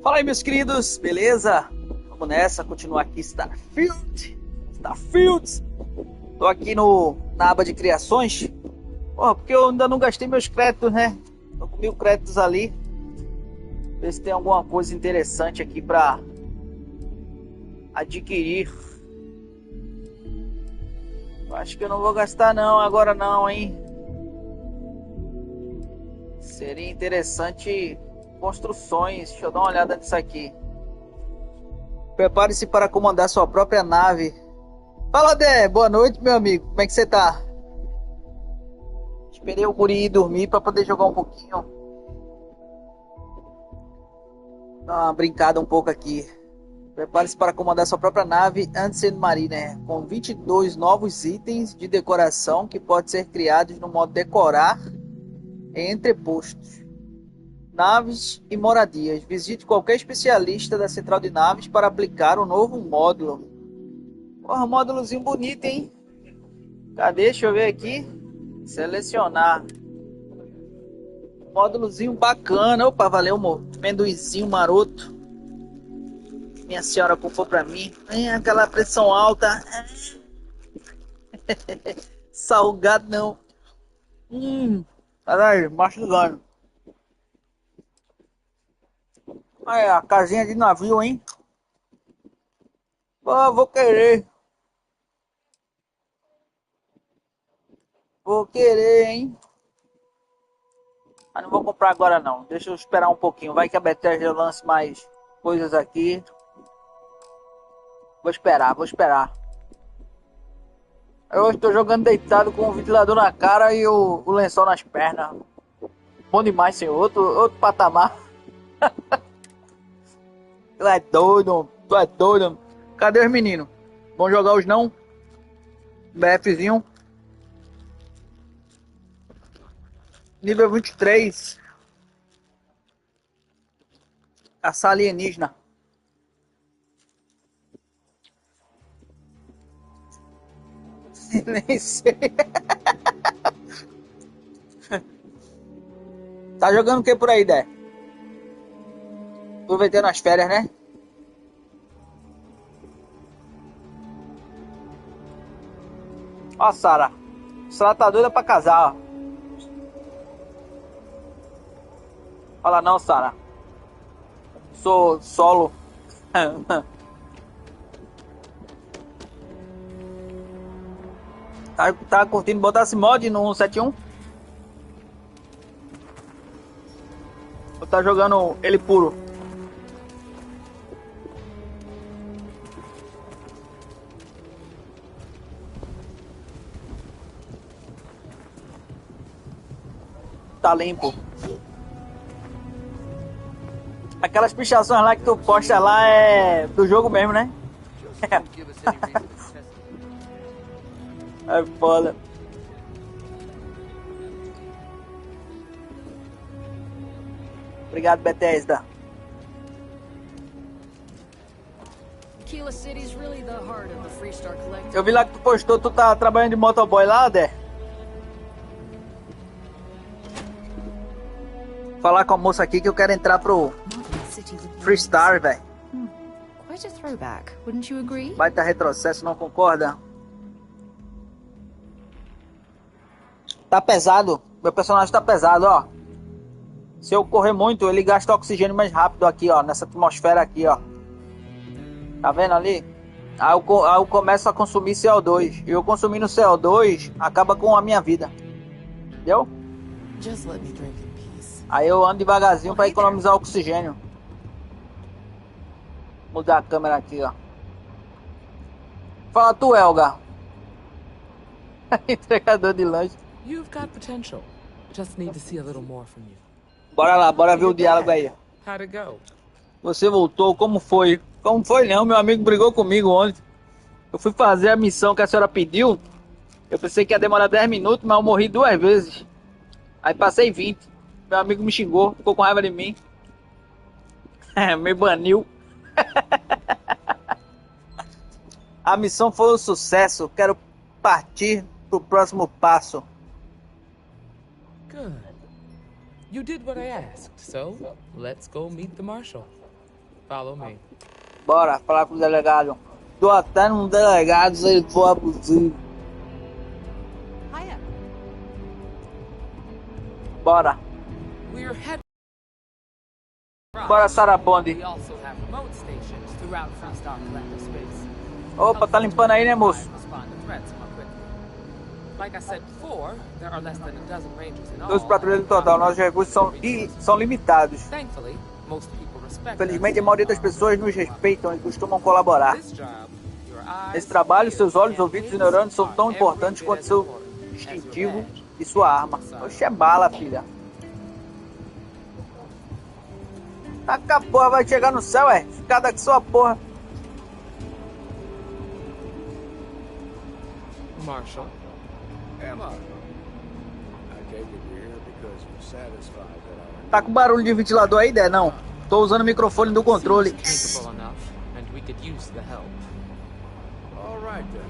Fala aí, meus queridos, beleza? Vamos nessa, continuar aqui Starfield. Tô aqui na aba de criações. Porque eu ainda não gastei meus créditos, né? Tô com 1000 créditos ali. Ver se tem alguma coisa interessante aqui pra adquirir. Eu acho que eu não vou gastar não, agora não, hein? Seria interessante construções. Deixa eu dar uma olhada nisso aqui. Prepare-se para comandar sua própria nave. Fala, Dé, boa noite, meu amigo. Como é que você tá? Esperei o guri ir dormir para poder jogar um pouquinho. Dar uma brincada um pouco aqui. Prepare-se para comandar sua própria nave Ancient Mariner, com 22 novos itens de decoração que podem ser criados no modo decorar em entrepostos, naves e moradias. Visite qualquer especialista da central de naves para aplicar um novo módulo. Porra, módulozinho bonito, hein? Cadê? Deixa eu ver aqui. Selecionar. Módulozinho bacana. Opa, valeu, amendoizinho maroto. Minha senhora comprou pra mim. Aquela pressão alta. Salgado não. Olha aí, mastigando. Aí, a casinha de navio, hein? Pô, vou querer. Vou querer, hein? Mas não vou comprar agora não. Deixa eu esperar um pouquinho. Vai que a Bethesda lance mais coisas aqui. Vou esperar. Eu estou jogando deitado com o ventilador na cara e o lençol nas pernas. Bom demais, senhor. Outro patamar. Tu é doido. Cadê os meninos? Vão jogar os não? BFzinho. Nível 23. Caça alienígena. Nem sei. Tá jogando o que por aí, Dé? Aproveitando as férias, né? Ó, Sara. Sara tá doida pra casar, ó. Fala não, Sara. Sou solo. Tá curtindo botar esse mod no 171? Ou tá jogando ele puro? Tá limpo. Aquelas pichações lá que tu posta lá é do jogo mesmo, né? É foda. Obrigado, Bethesda. Eu vi lá que tu postou, tu tá trabalhando de motoboy lá, Dé? Falar com a moça aqui que eu quero entrar pro Freestar, velho. Vai tá retrocesso, não concorda? Tá pesado. Meu personagem tá pesado, ó. Se eu correr muito, ele gasta oxigênio mais rápido aqui, ó. Nessa atmosfera aqui, ó. Tá vendo ali? Aí eu começo a consumir CO2. E eu consumindo CO2, acaba com a minha vida. Entendeu? Aí eu ando devagarzinho para economizar oxigênio. Mudar a câmera aqui, ó. Fala tu, Elga. Entregador de lanche. You've got potential. Just need to see a little more from you. Bora lá, bora ver o diálogo aí. How'd it go? Você voltou, como foi? Como foi não? Meu amigo brigou comigo ontem. Eu fui fazer a missão que a senhora pediu. Eu pensei que ia demorar 10 minutos, mas eu morri 2 vezes. Aí passei 20. Meu amigo me xingou, ficou com raiva de mim. Me baniu. A missão foi um sucesso. Quero partir pro próximo passo. Good. You did what I asked, so let's go meet the marshal. Follow me. Bora falar com o delegado. Tô até num delegado se ele for abusivo. Hiya. Bora. Bora, Sarabonde. We also have remote stations throughout Freestar Collective space. Opa, tá limpando aí, né, moço? Respond to threats more quickly. Like I said before, there are less than a dozen rangers in all. 12 patrulhas no total. Nossos recursos são limitados. Thankfully, most people respect Felizmente, a maioria das pessoas nos respeitam e costumam colaborar. Nesse trabalho, seus olhos, ouvidos e neurônios são tão importantes quanto seu distintivo e sua arma. Oxe, é bala, filha. Taca a porra, vai chegar no céu, é? Cada que sua porra. Marshall. Emma, I take it you're here because you're satisfied that Tá com barulho de ventilador aí, Dé? Não. Tô usando o microfone do controle. Capable enough, and we could use the help. All right then.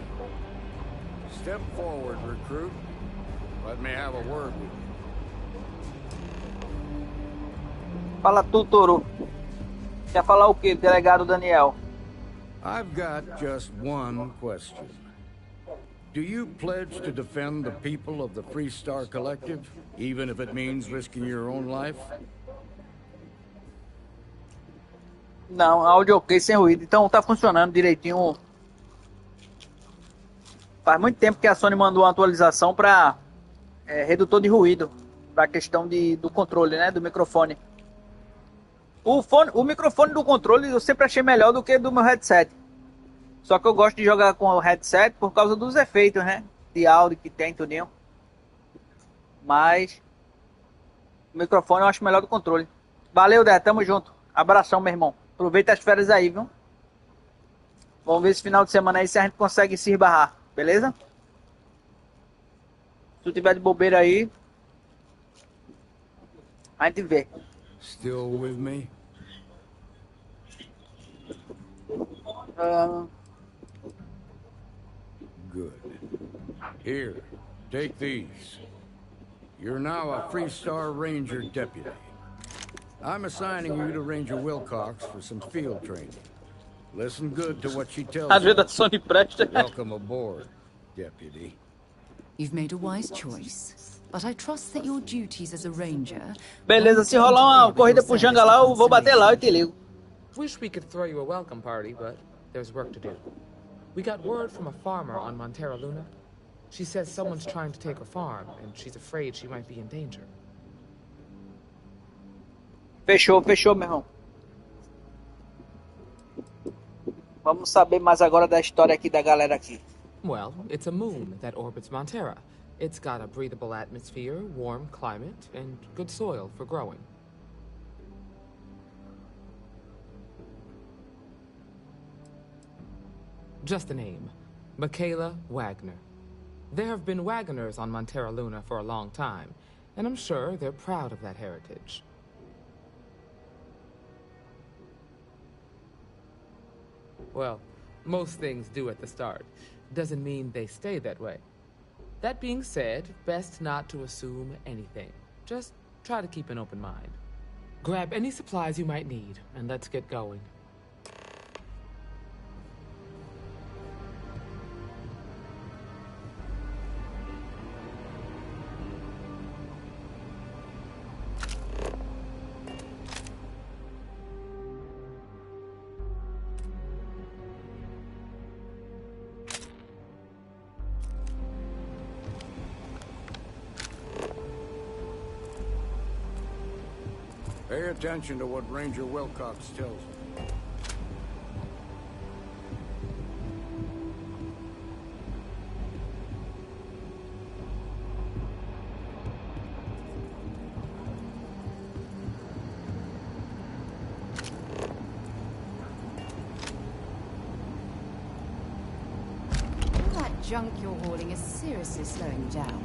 Step forward, recruit. Let me have a word with you. Fala tu, Toro. Quer falar o quê, delegado Daniel? I've got just one question. Do you pledge to defend the people of the Freestar Collective, even if it means risking your own life? Não, áudio ok, sem ruído. Então tá funcionando direitinho. Faz muito tempo que a Sony mandou uma atualização para redutor de ruído, para questão do controle, né, do microfone. O microfone do controle eu sempre achei melhor do que do meu headset. Só que eu gosto de jogar com o headset por causa dos efeitos, né, de áudio que tem, tudinho. Mas o microfone eu acho melhor do controle. Valeu, Dé, tamo junto. Abração, meu irmão. Aproveita as férias aí, viu? Vamos ver esse final de semana aí se a gente consegue se esbarrar, beleza? Se tu tiver de bobeira aí, a gente vê. Still with me? Good. Here, take these. You're now a Freestar Ranger deputy. I'm assigning you to Ranger Wilcox for some field training. Listen good to what she tells Às you. vezes a Sony presta. Welcome aboard, deputy. You've made a wise choice, but I trust that your duties as a ranger. Beleza, se rolar uma corrida pro Janga lá, eu vou bater lá e te ligo. Wish we could throw you a welcome party, but there's work to do. We got word from a farmer on Montera Luna. She says someone's trying to take her farm, and she's afraid she might be in danger. Fechou, fechou, meu irmão. Vamos saber mais agora da história aqui da galera aqui. Well, it's a moon that orbits Montera. It's got a breathable atmosphere, warm climate, and good soil for growing. Just a name. Michaela Wagner. There have been Wagoners on Montera Luna for a long time, and I'm sure they're proud of that heritage. Well, most things do at the start. Doesn't mean they stay that way. That being said, best not to assume anything. Just try to keep an open mind. Grab any supplies you might need, and let's get going. Pay attention to what Ranger Wilcox tells you. All that junk you're hauling is seriously slowing you down.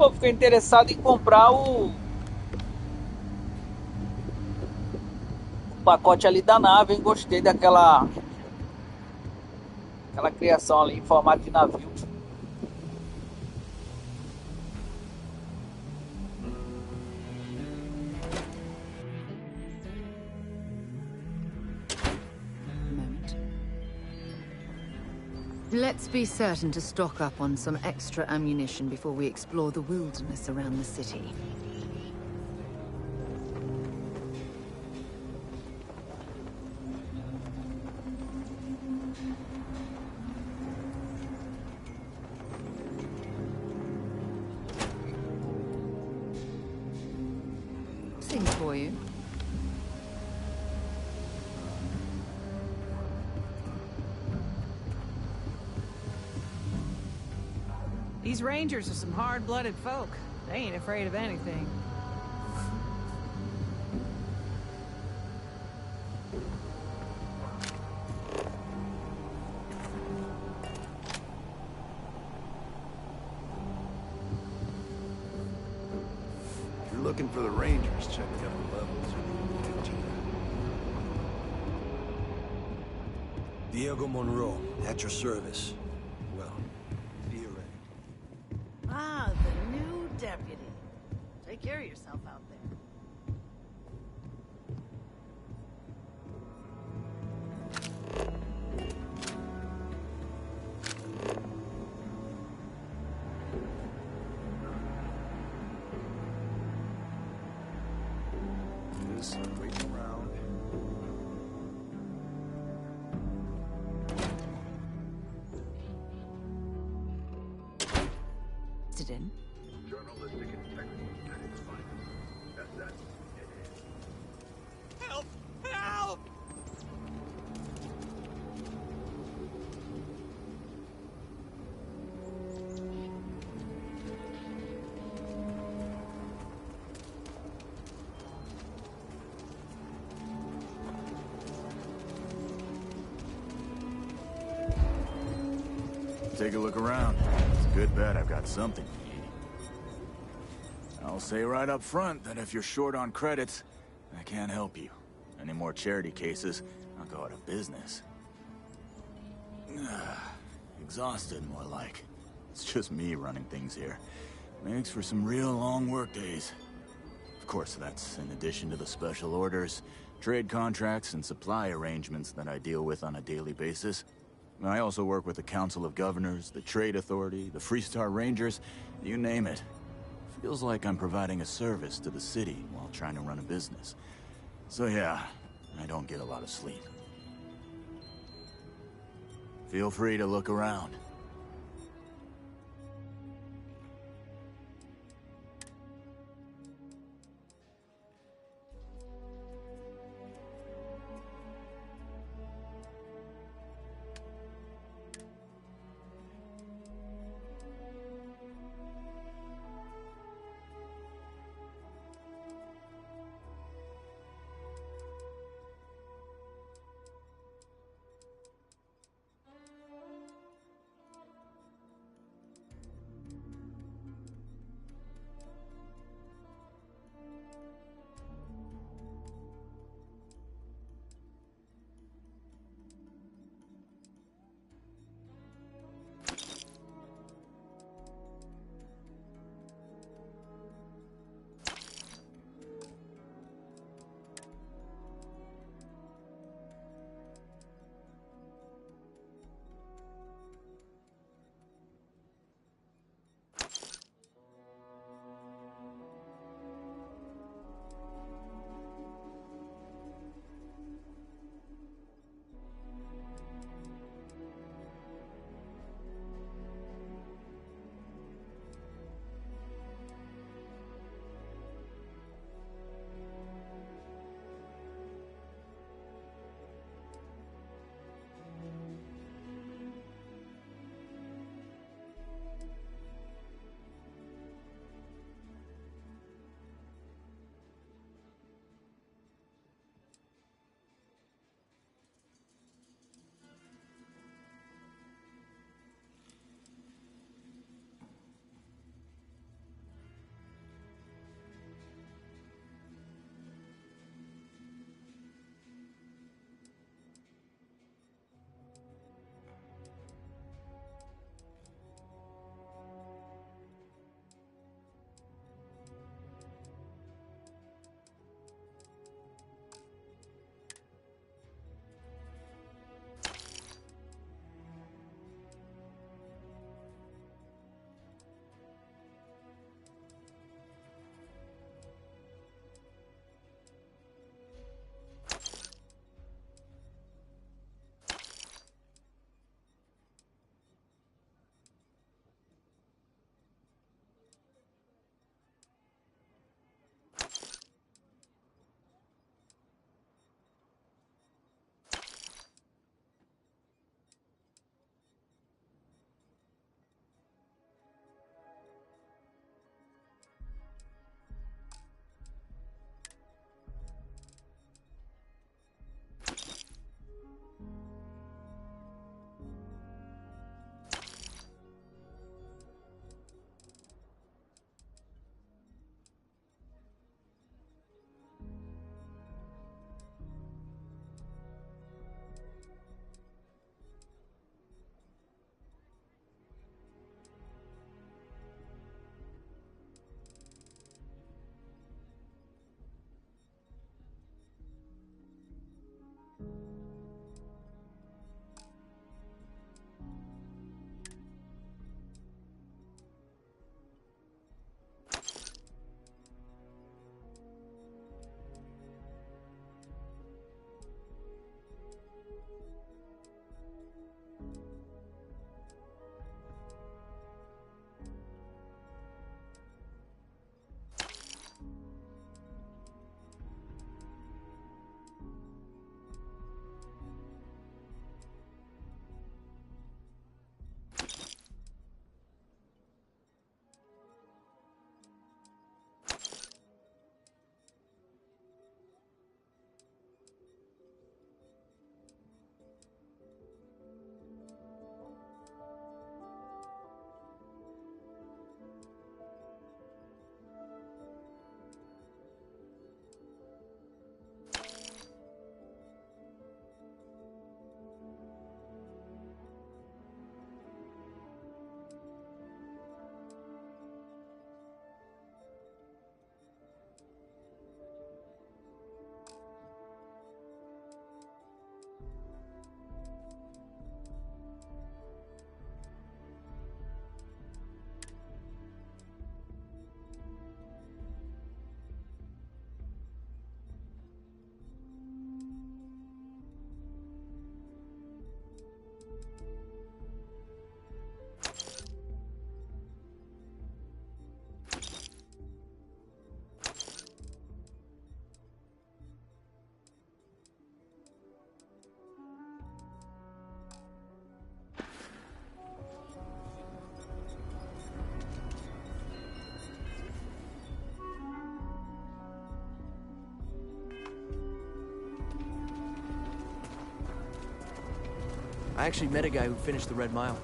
Pô, fiquei interessado em comprar o pacote ali da nave, hein? Gostei aquela criação ali em formato de navio. Moment. Let's be certain to stock up on some extra ammunition before we explore the wilderness around the city. Sing for you. These Rangers are some hard-blooded folk. They ain't afraid of anything. If you're looking for the Rangers, check the upper levels of the cantina. Diego Monroe, at your service. Well, be ready. Ah, the new deputy. Take care of yourself out there. Just waiting around. In. Help! Help! Take a look around. It's a good bet I've got something you need. I'll say right up front that if you're short on credits, I can't help you. Any more charity cases, I'll go out of business. Exhausted, more like. It's just me running things here. Makes for some real long work days. Of course, that's in addition to the special orders, trade contracts, and supply arrangements that I deal with on a daily basis. I also work with the Council of Governors, the Trade Authority, the Freestar Rangers, you name it. Feels like I'm providing a service to the city while trying to run a business. So yeah, I don't get a lot of sleep. Feel free to look around. I actually met a guy who finished the Red Mile.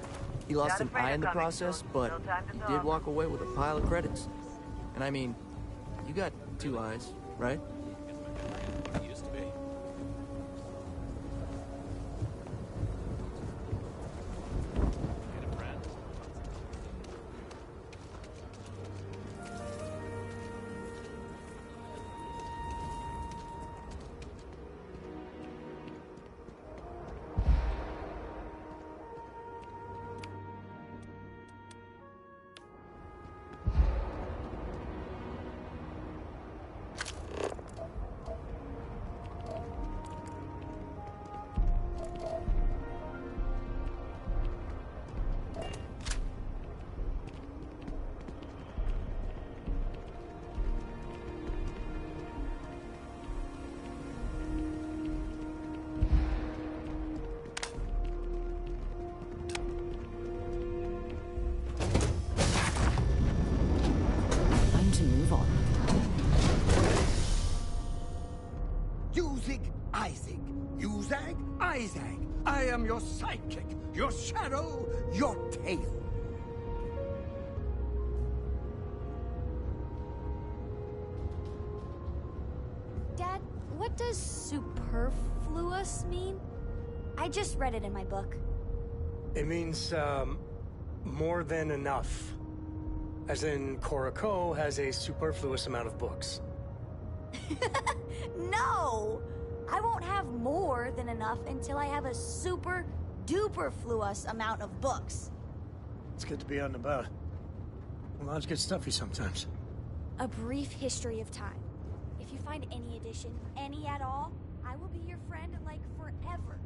He lost an eye in the process, but he did walk away with a pile of credits. And I mean, you got 2 eyes, right? Used to be. Isaac, I am your sidekick, your shadow, your tail. Dad, what does superfluous mean? I just read it in my book. It means, more than enough. As in, Korako has a superfluous amount of books. No! I won't have more than enough until I have a super-duper-fluous amount of books. It's good to be out and about. Lives get stuffy sometimes. A brief history of time. If you find any edition, any at all, I will be your friend, like, forever.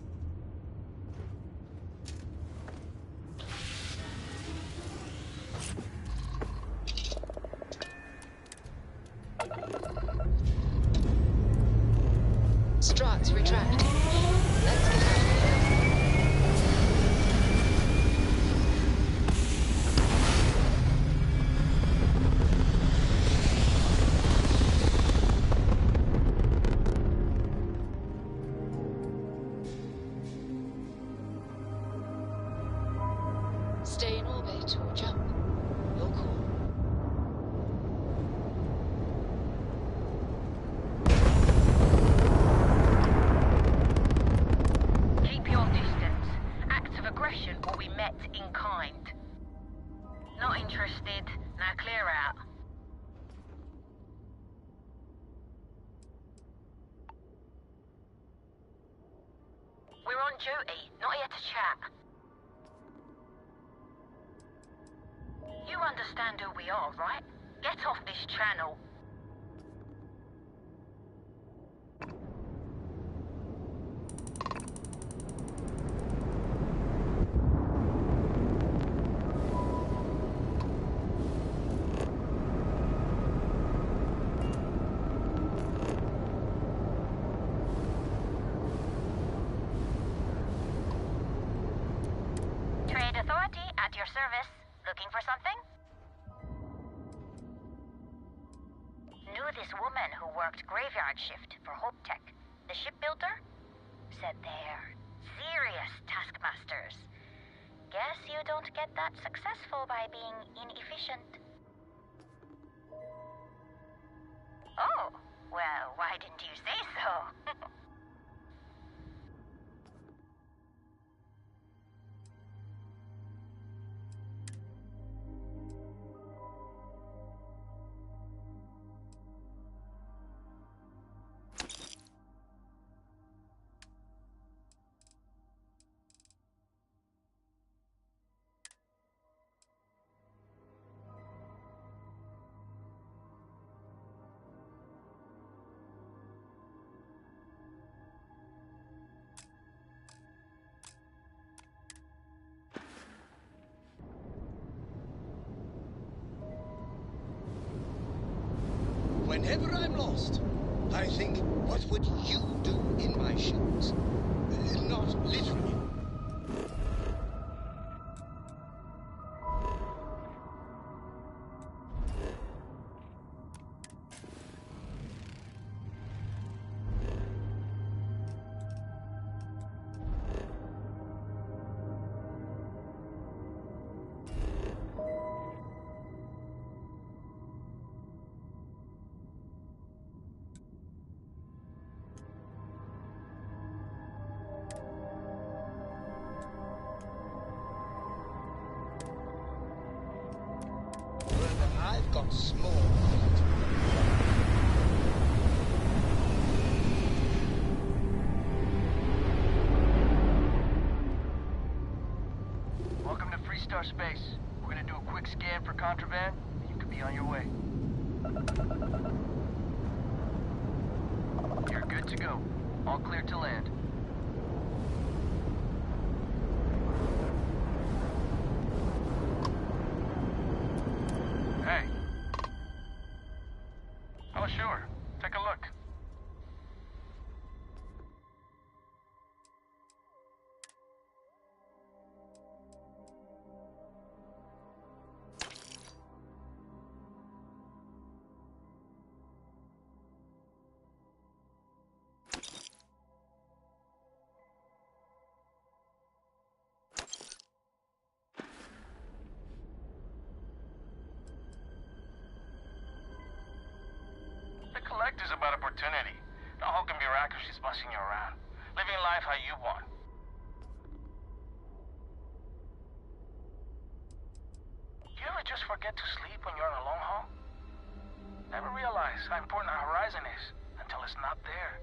Struts retract. Let's get out of here. Stay in orbit or jump. Your call. Will be met in kind. Not interested. Now clear out. We're on duty, not here to chat. You understand who we are, right? Get off this channel. Your service. Looking for something? Knew this woman who worked graveyard shift for Hope Tech, the shipbuilder? Said they're serious taskmasters. Guess you don't get that successful by being inefficient. Oh, well, why didn't you say so? Whenever I'm lost, I think, what would you do in my shoes? Not literally. I've got small feet. Welcome to Freestar Space. We're gonna do a quick scan for contraband, and you could be on your way. You're good to go. All clear to land. Hey. Oh, sure. Take a look. Is about opportunity. No hulking bureaucracy's bossing you around. Living life how you want. You ever just forget to sleep when you're on a long haul? Never realize how important our horizon is until it's not there.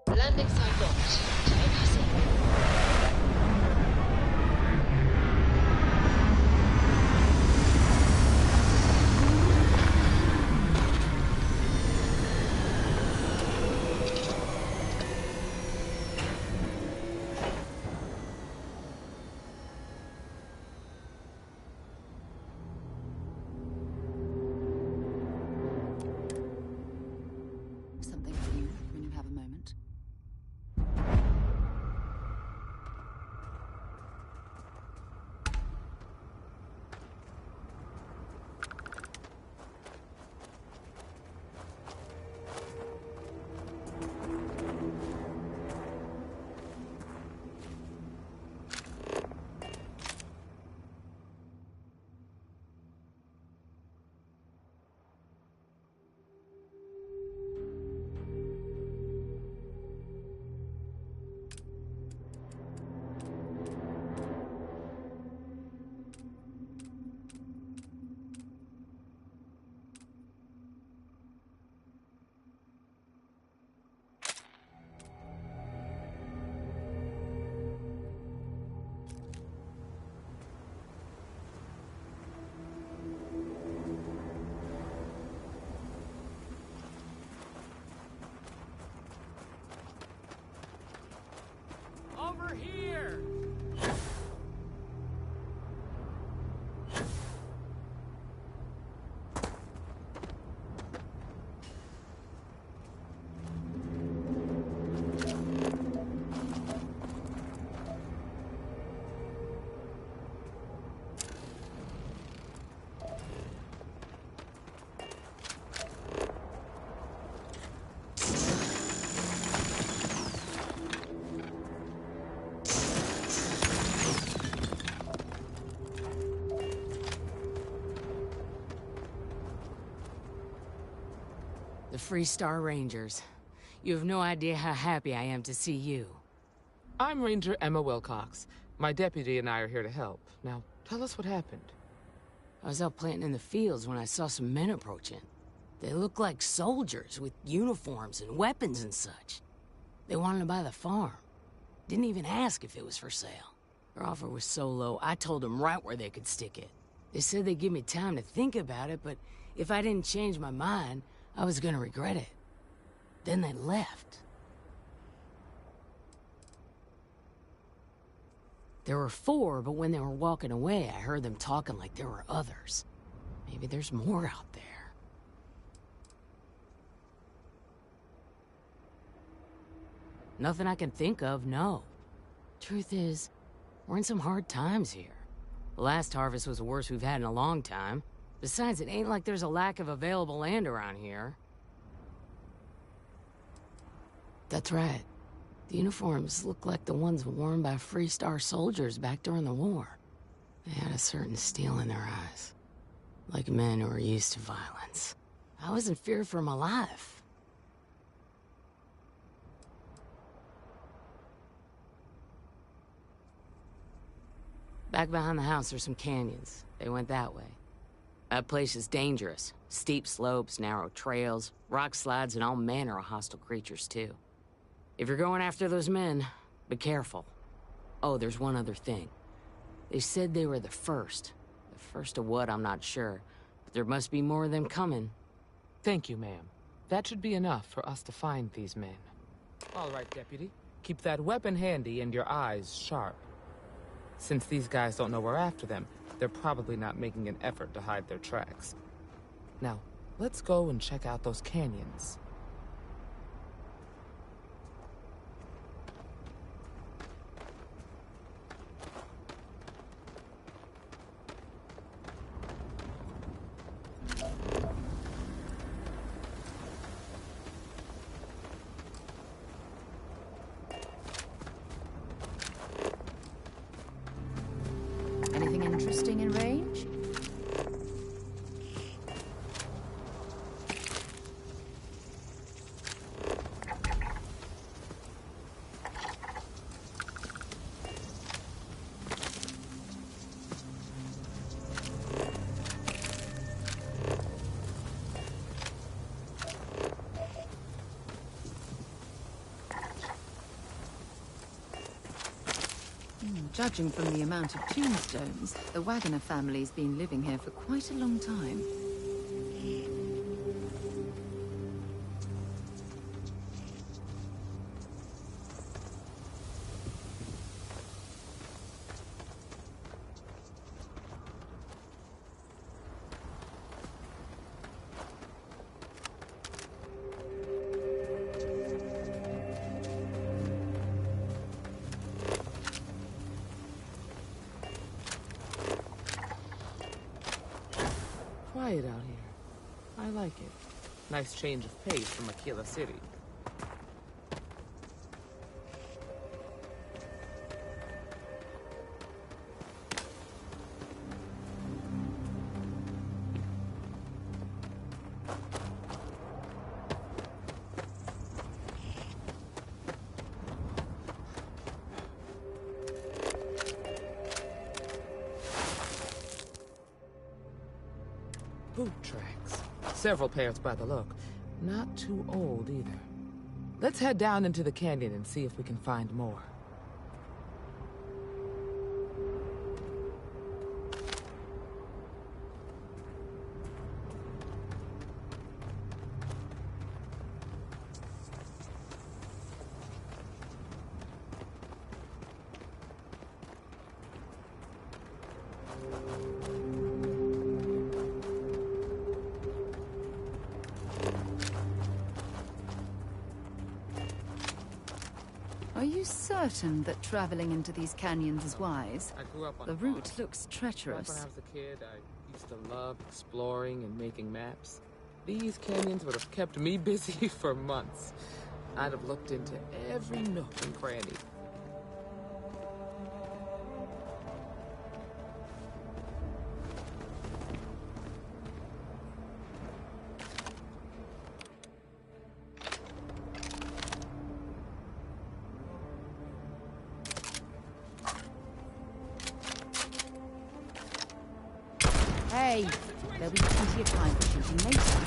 Landing site launch. Time passing. Something for you when you have a moment. Over here! The Freestar Rangers. You have no idea how happy I am to see you. I'm Ranger Emma Wilcox. My deputy and I are here to help. Now, tell us what happened. I was out planting in the fields when I saw some men approaching. They looked like soldiers with uniforms and weapons and such. They wanted to buy the farm. Didn't even ask if it was for sale. Their offer was so low, I told them right where they could stick it. They said they'd give me time to think about it, but if I didn't change my mind, I was gonna regret it. Then they left. There were 4, but when they were walking away, I heard them talking like there were others. Maybe there's more out there. Nothing I can think of, no. Truth is, We're in some hard times here. The last harvest was the worst we've had in a long time. Besides, it ain't like there's a lack of available land around here. That's right. The uniforms look like the ones worn by Free Star soldiers back during the war. They had a certain steel in their eyes. Like men who are used to violence. I was in fear for my life. Back behind the house are some canyons. They went that way. That place is dangerous. Steep slopes, narrow trails, rock slides, and all manner of hostile creatures, too. If you're going after those men, be careful. Oh, there's one other thing. They said they were the first. The first of what, I'm not sure. But there must be more of them coming. Thank you, ma'am. That should be enough for us to find these men. All right, Deputy. Keep that weapon handy and your eyes sharp. Since these guys don't know we're after them, they're probably not making an effort to hide their tracks. Now, let's go and check out those canyons. Anything interesting in range? Judging from the amount of tombstones, the Wagoner family's been living here for quite a long time. Quiet out here. I like it. Nice change of pace from Aquila City. Boot tracks. Several pairs by the look. Not too old either. Let's head down into the canyon and see if we can find more. Are you certain that traveling into these canyons is wise? I grew up on The route looks treacherous. Back when I was a kid, I used to love exploring and making maps. These canyons would have kept me busy for months. I'd have looked into every nook and cranny. Hey, there'll be plenty of time for shooting later.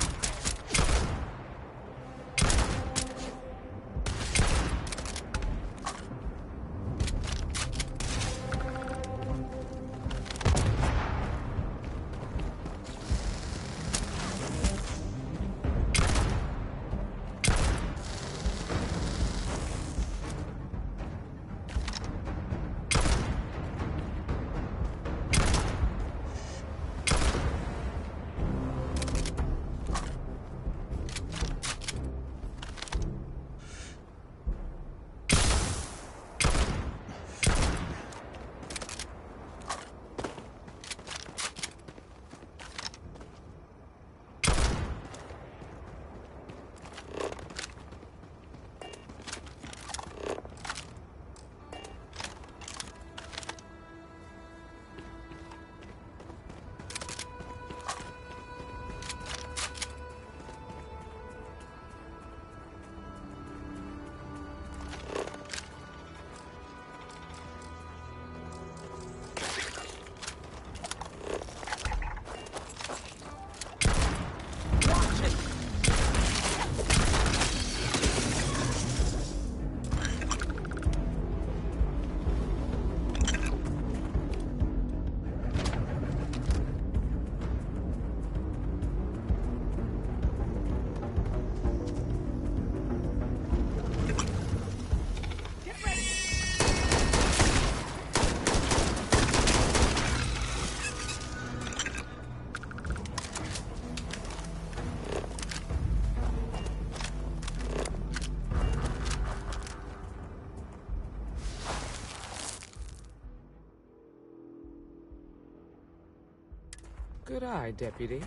Good eye, Deputy.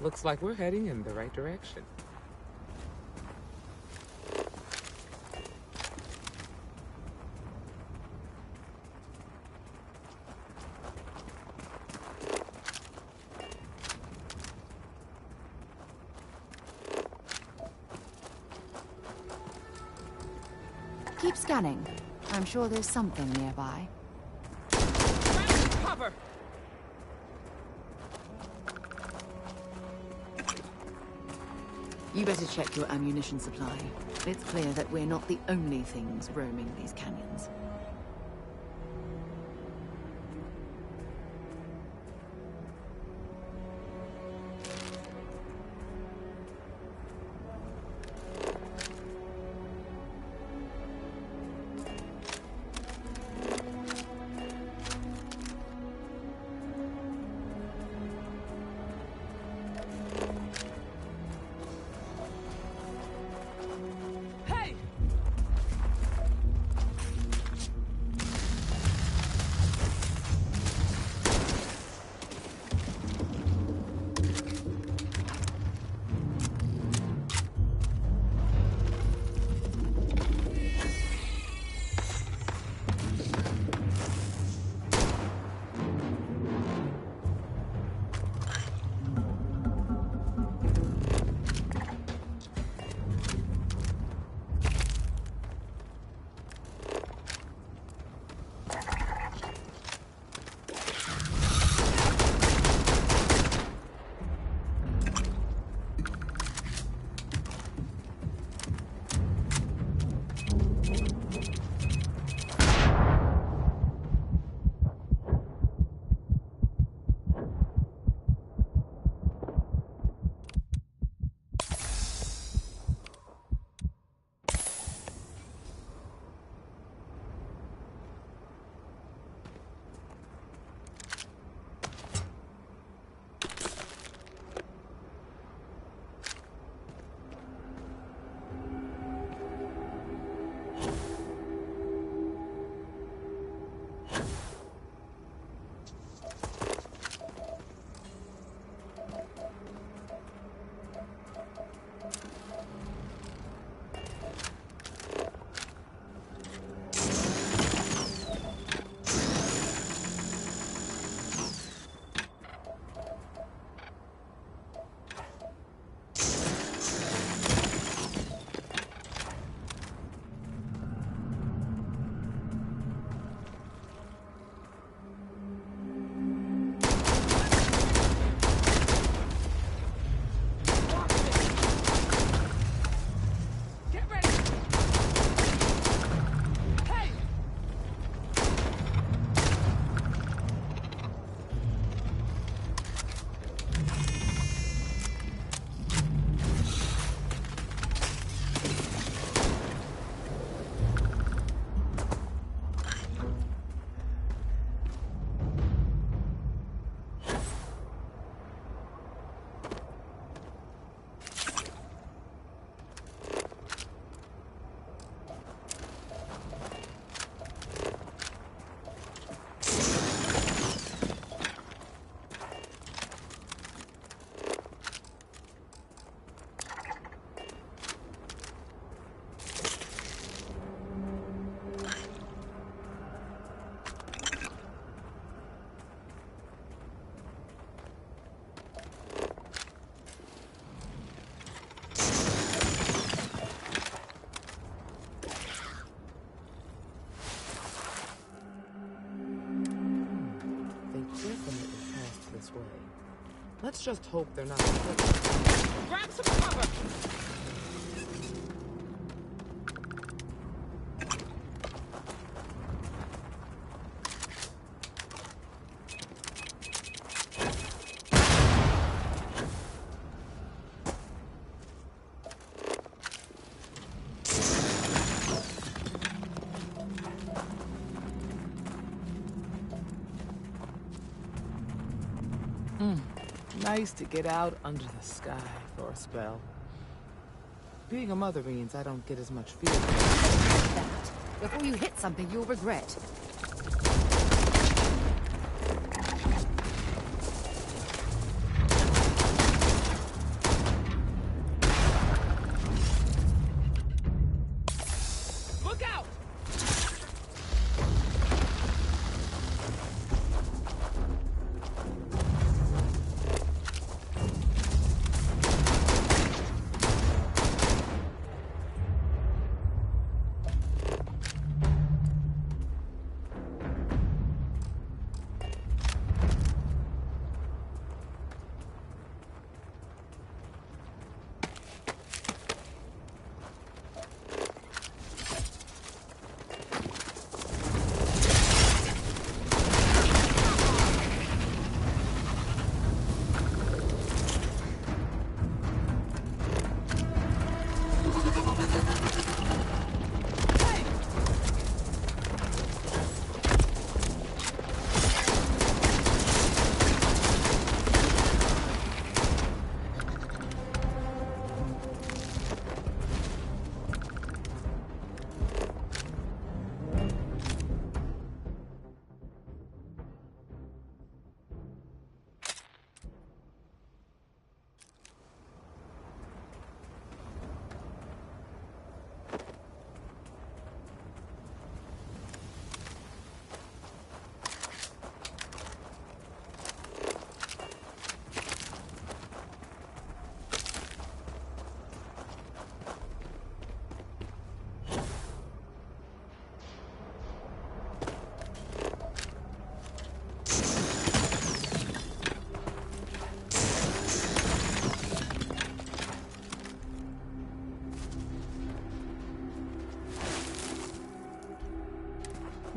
Looks like we're heading in the right direction. Keep scanning. I'm sure there's something nearby. Cover! You better check your ammunition supply. It's clear that we're not the only things roaming these canyons. Let's just hope they're not. Grab some cover! Nice to get out under the sky for a spell. Being a mother means I don't get as much feeling. That. Before you hit something you'll regret.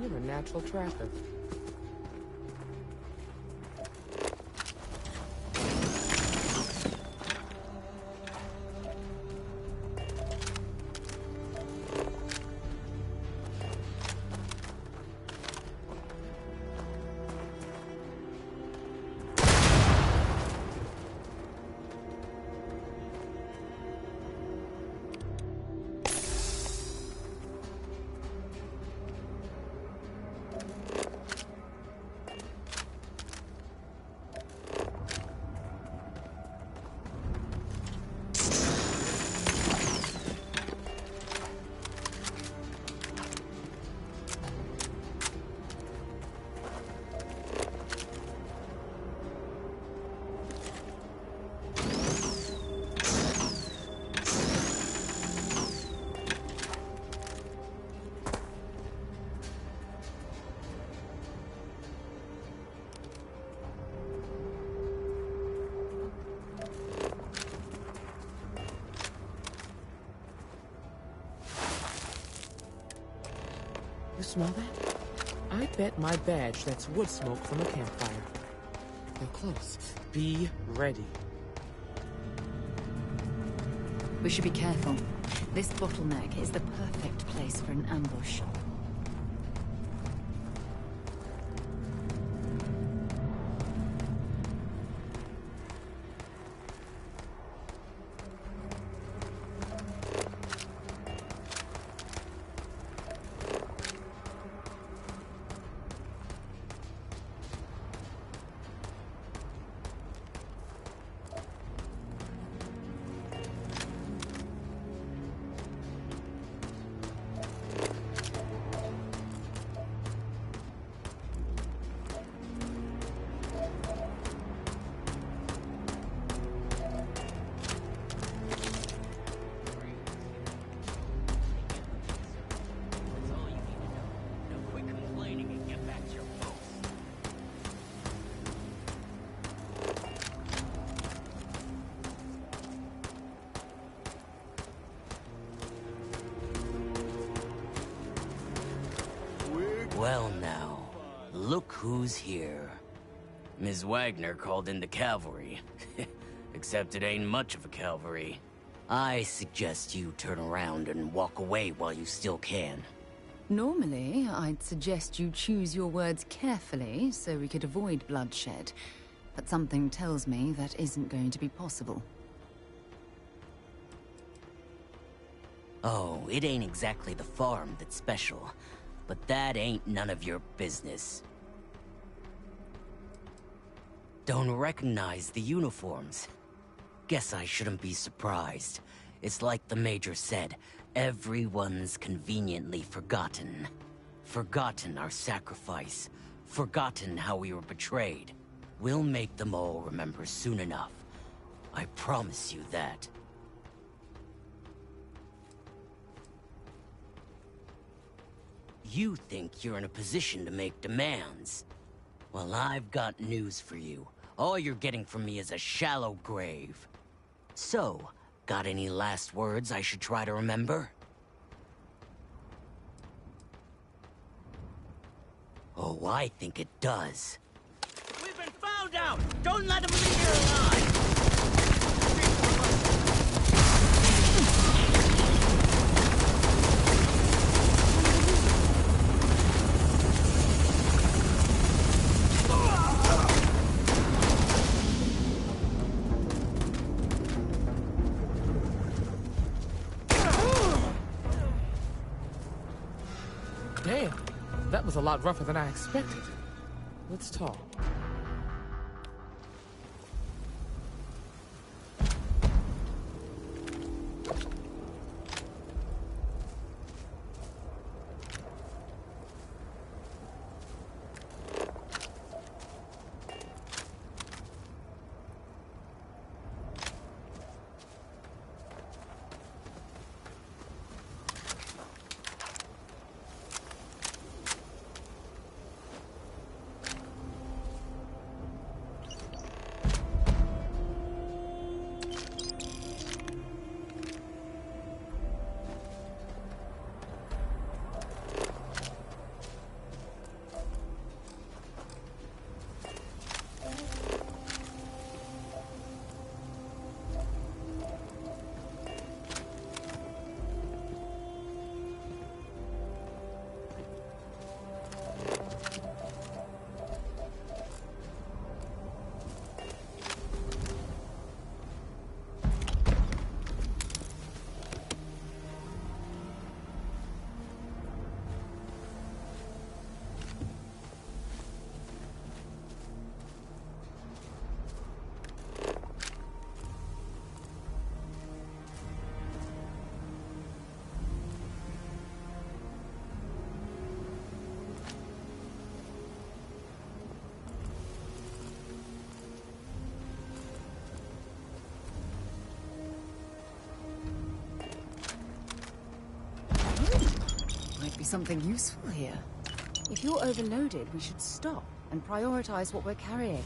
You're a natural tracker. You smell that? I bet my badge that's wood smoke from a campfire. They're close. Be ready. We should be careful. This bottleneck is the perfect place for an ambush. Well now, look who's here. Ms. Wagner called in the cavalry. Except it ain't much of a cavalry. I suggest you turn around and walk away while you still can. Normally, I'd suggest you choose your words carefully so we could avoid bloodshed. But something tells me that isn't going to be possible. Oh, it ain't exactly the farm that's special. But that ain't none of your business. Don't recognize the uniforms. Guess I shouldn't be surprised. It's like the Major said, everyone's conveniently forgotten. Forgotten our sacrifice. Forgotten how we were betrayed. We'll make them all remember soon enough. I promise you that. You think you're in a position to make demands. Well, I've got news for you. All you're getting from me is a shallow grave. So, got any last words I should try to remember? Oh, I think it does. We've been found out! Don't let them leave here alive! Damn, that was a lot rougher than I expected. Let's talk. something useful here. If you're overloaded, we should stop and prioritize what we're carrying.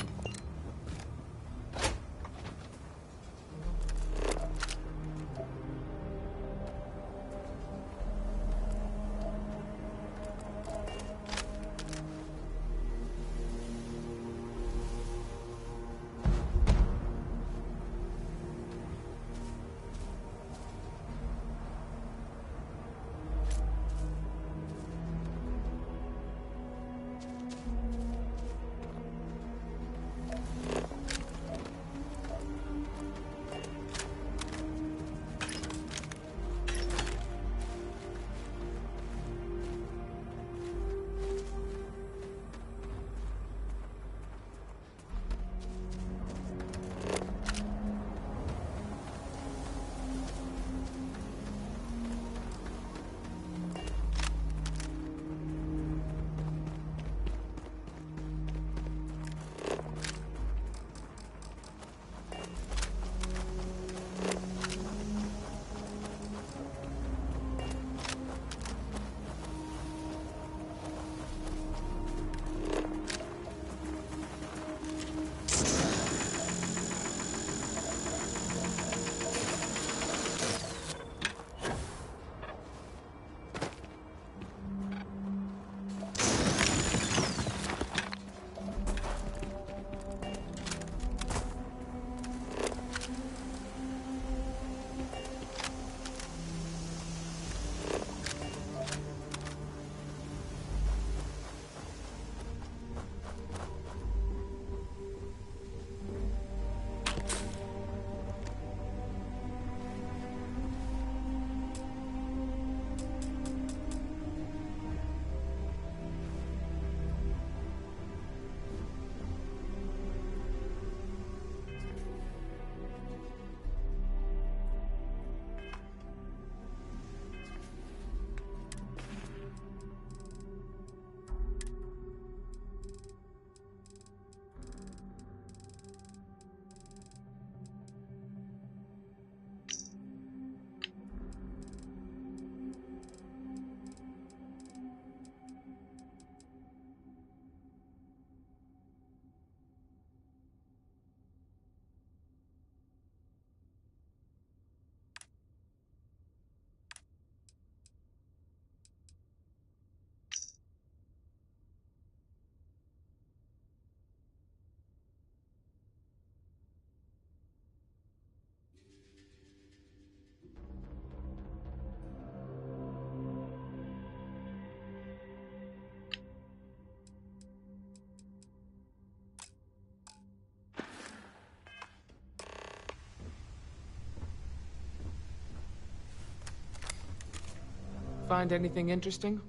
Find anything interesting?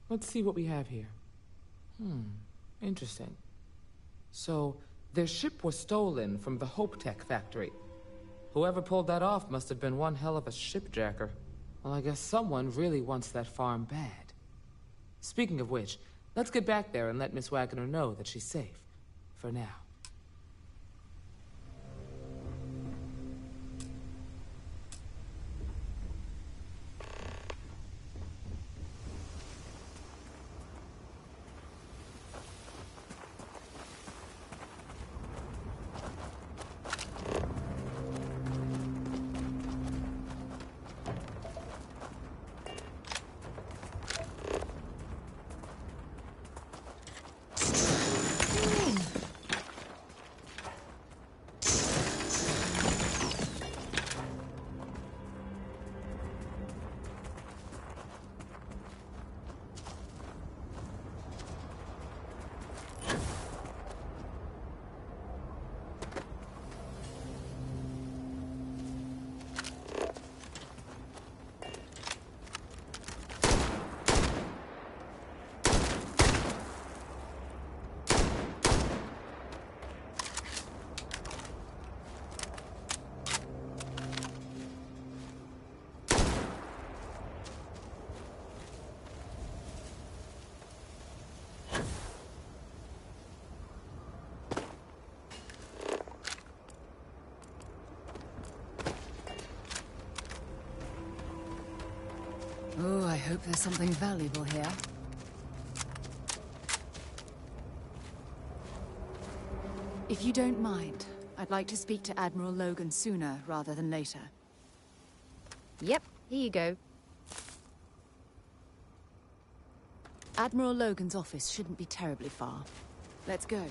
Let's see what we have here. Interesting. So, their ship was stolen from the HopeTech factory. Whoever pulled that off must have been one hell of a shipjacker. Well, I guess someone really wants that farm bad. Speaking of which, let's get back there and let Miss Wagner know that she's safe. For now. hope there's something valuable here. If you don't mind, I'd like to speak to Admiral Logan sooner rather than later. Yep, here you go. Admiral Logan's office shouldn't be terribly far. Let's go.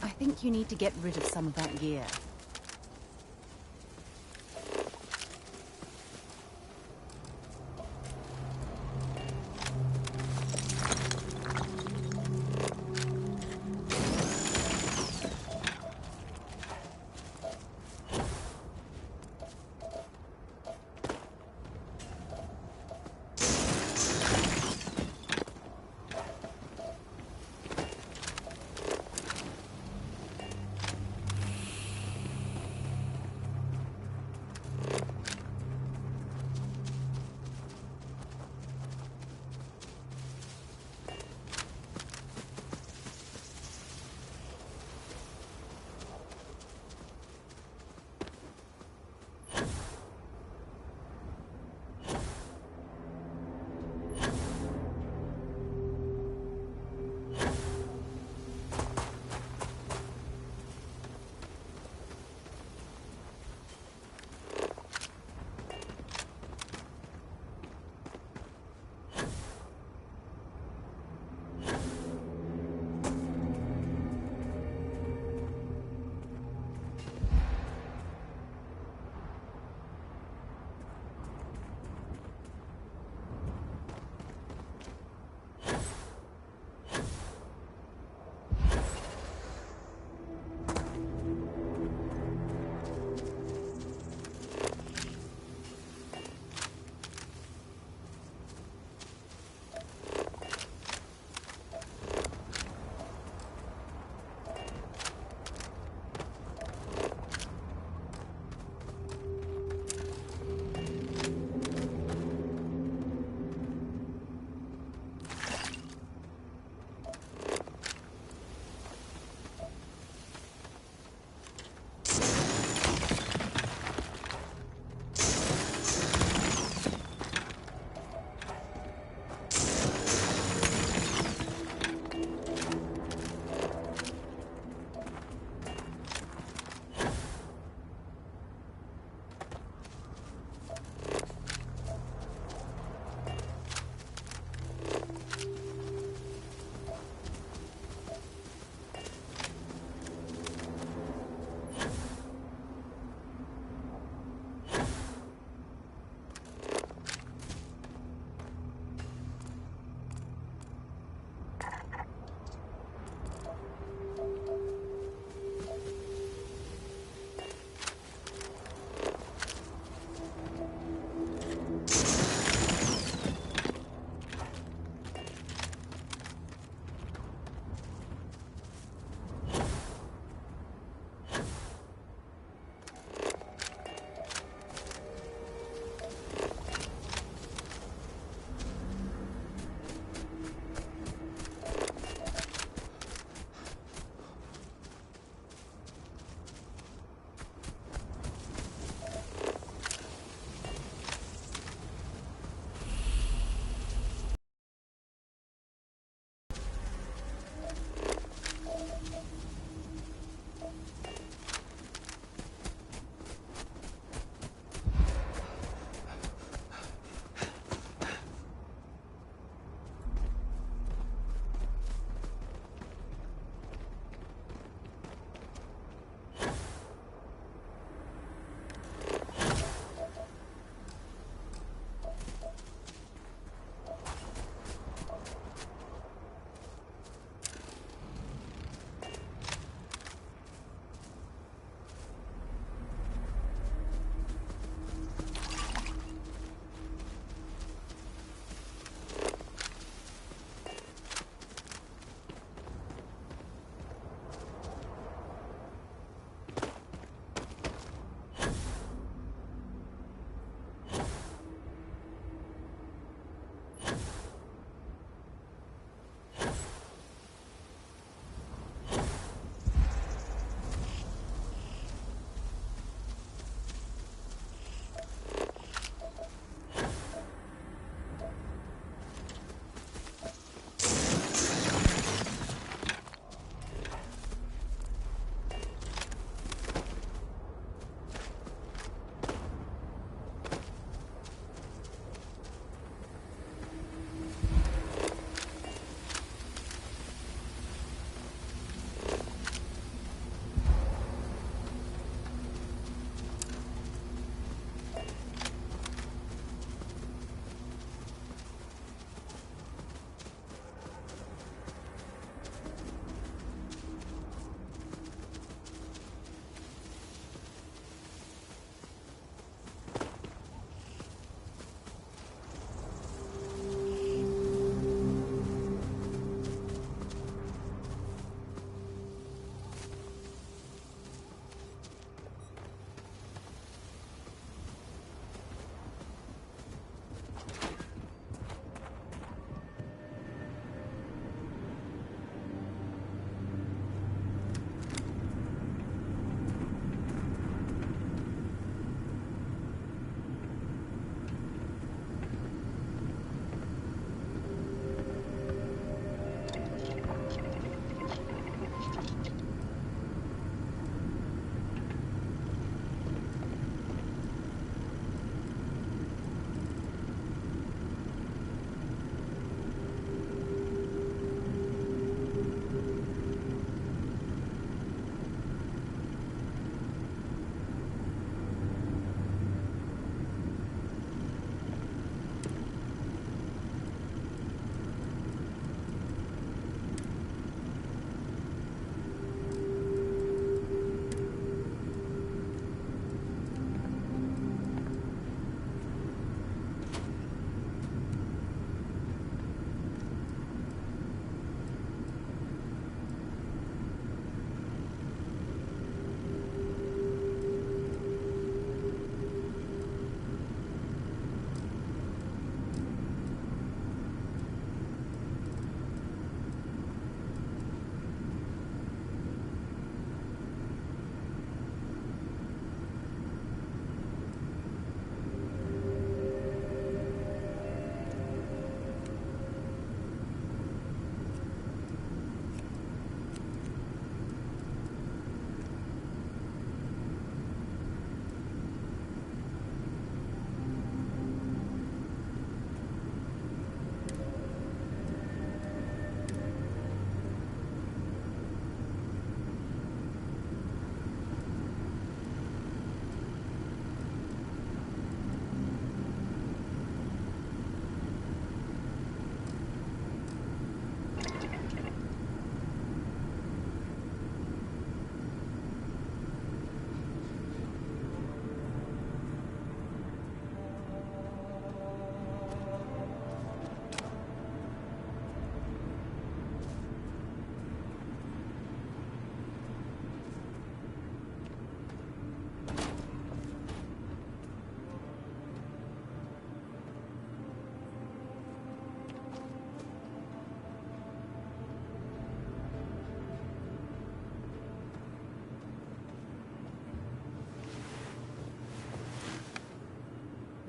I think you need to get rid of some of that gear.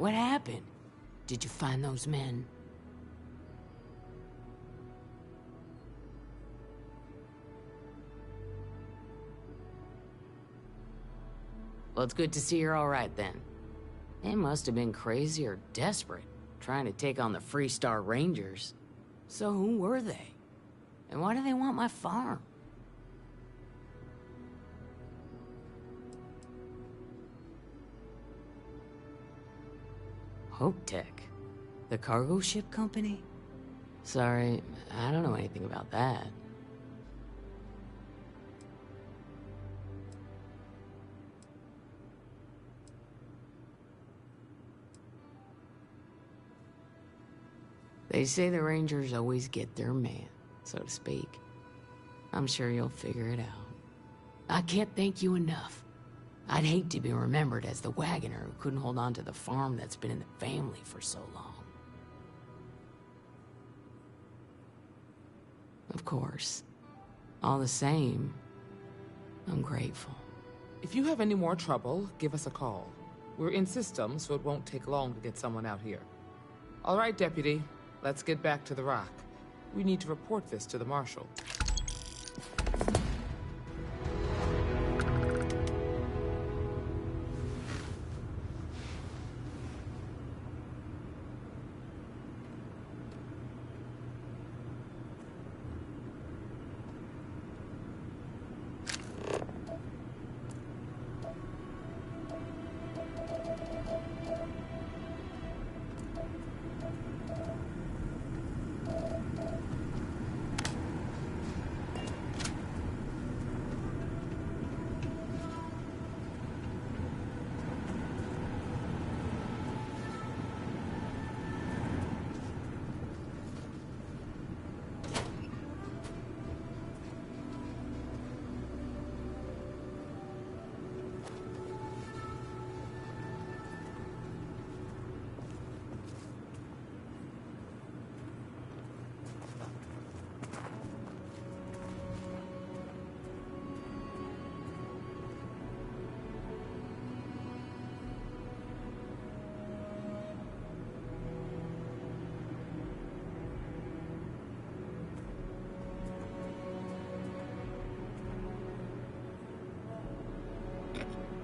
What happened? Did you find those men? Well, it's good to see you're all right then. They must have been crazy or desperate, trying to take on the Freestar Rangers. So who were they? And why do they want my farm? HopeTech? The cargo ship company? Sorry, I don't know anything about that. They say the Rangers always get their man, so to speak. I'm sure you'll figure it out. I can't thank you enough. I'd hate to be remembered as the wagoner who couldn't hold on to the farm that's been in the family for so long. Of course. All the same, I'm grateful. If you have any more trouble, give us a call. We're in system, so it won't take long to get someone out here. All right, Deputy. Let's get back to the rock. We need to report this to the Marshal.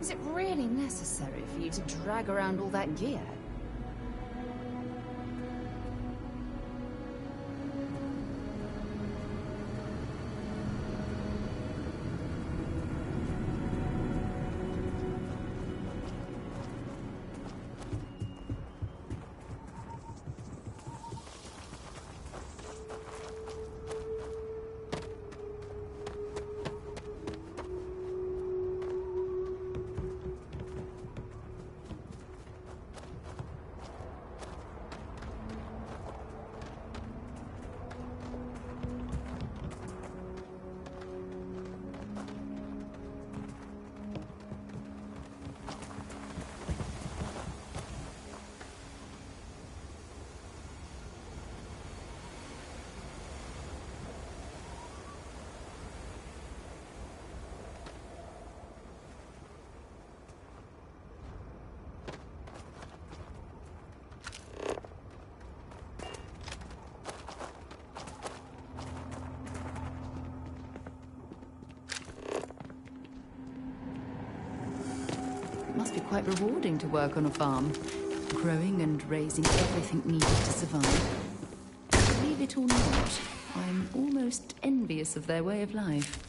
Is it really necessary for you to drag around all that gear? Must be quite rewarding to work on a farm, growing and raising everything needed to survive. Believe it or not, I'm almost envious of their way of life.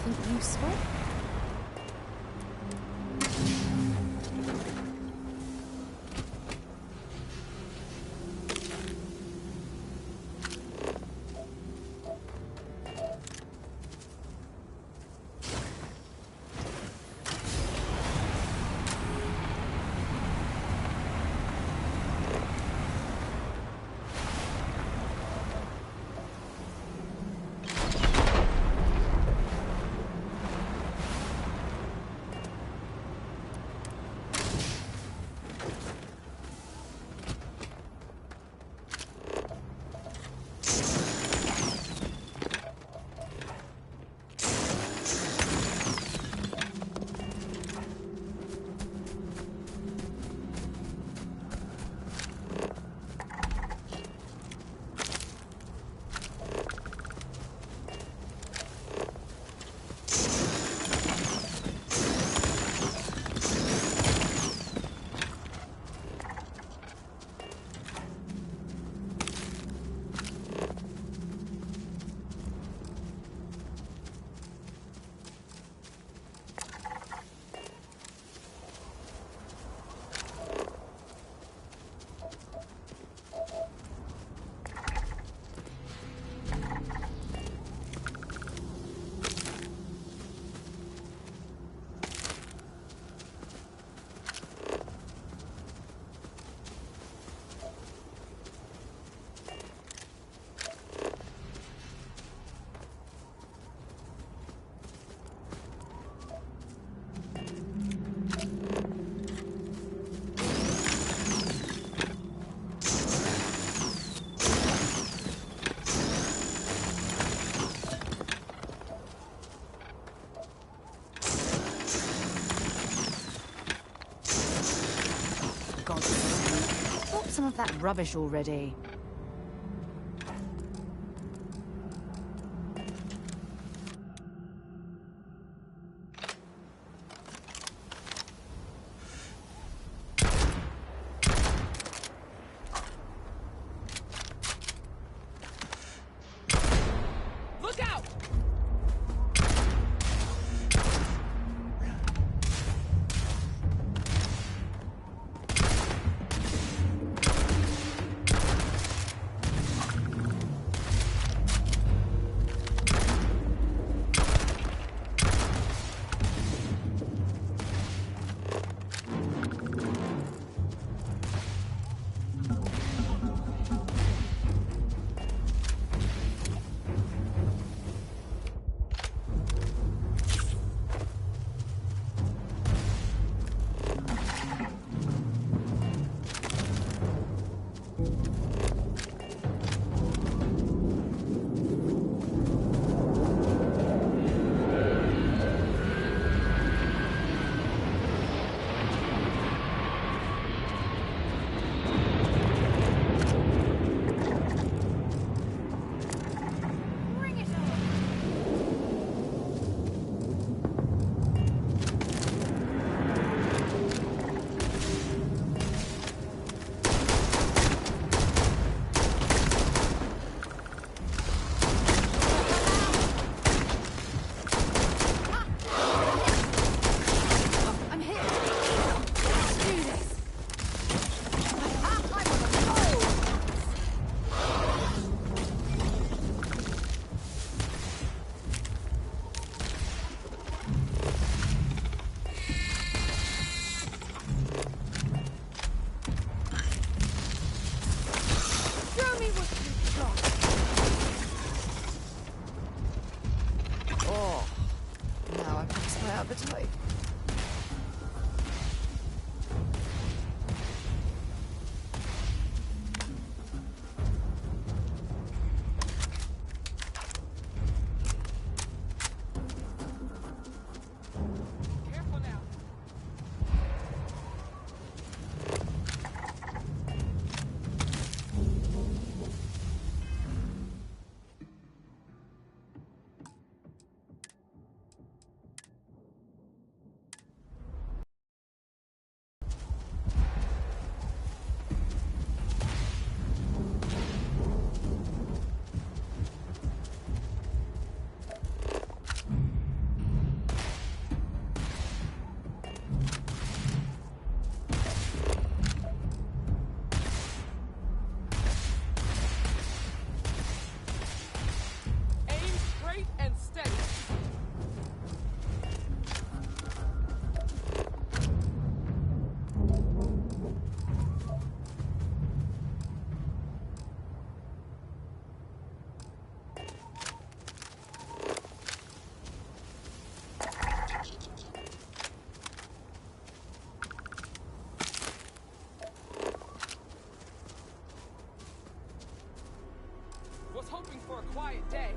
anything useful? Some of that rubbish already. Look out! appetite. quiet day.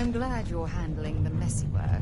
I'm glad you're handling the messy work.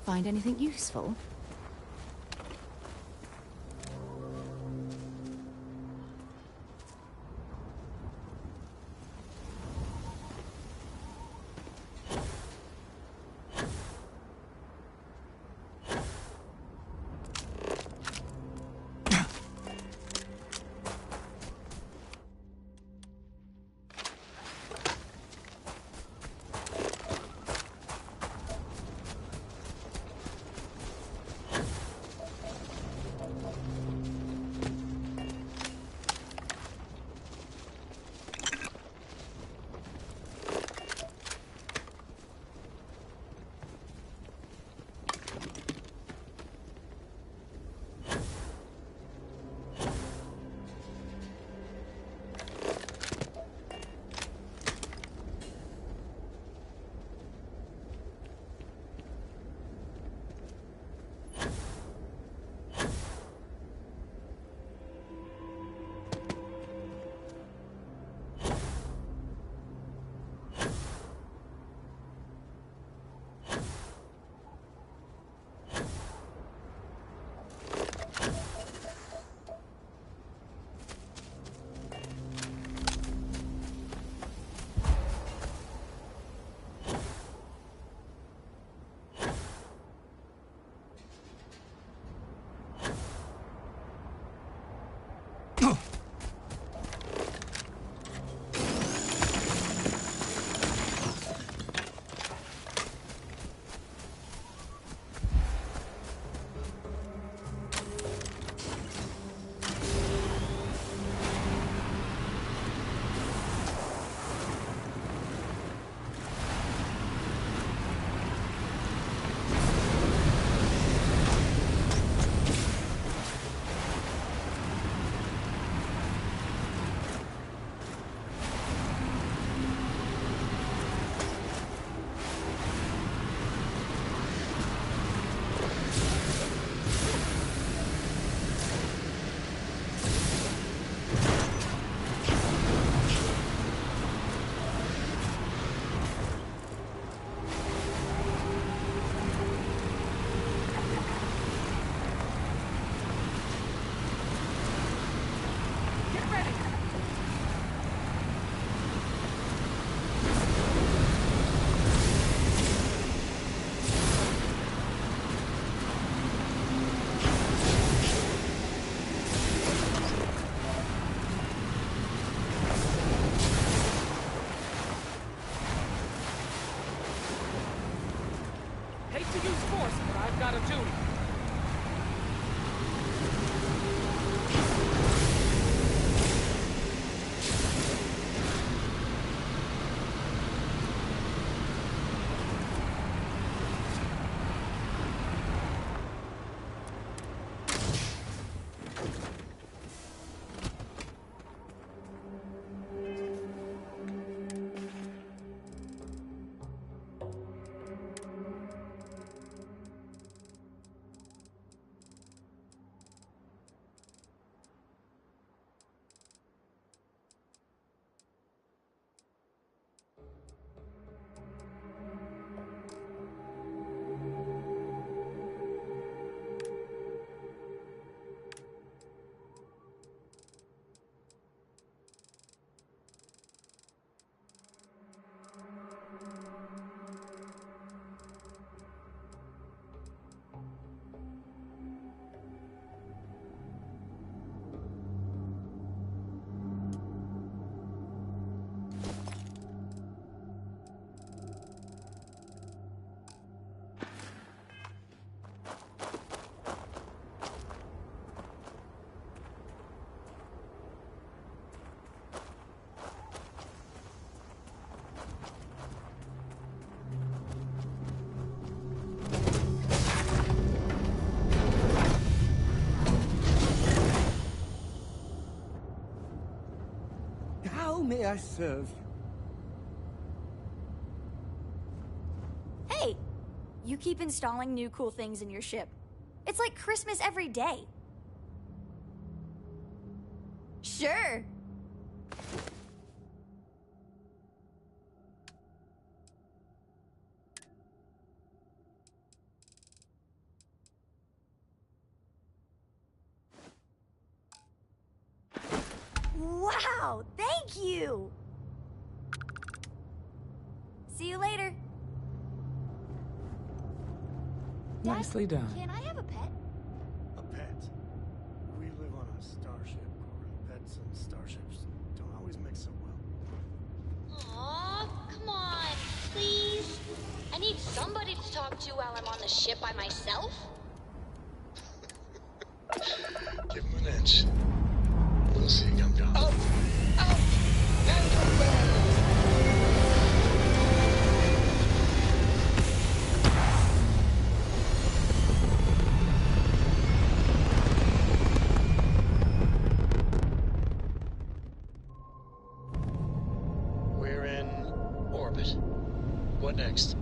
Find anything useful? may I serve you? Hey! You keep installing new cool things in your ship. It's like Christmas every day. Sure. Wow, thank you! See you later. Nicely done. Can I have a pet? A pet? We live on a starship, Cora. Pets and starships don't always mix so well. Aw, come on, please. I need somebody to talk to while I'm on the ship by myself. Give him an inch. We'll see you come down. Up, up, and away! We're in orbit. What next?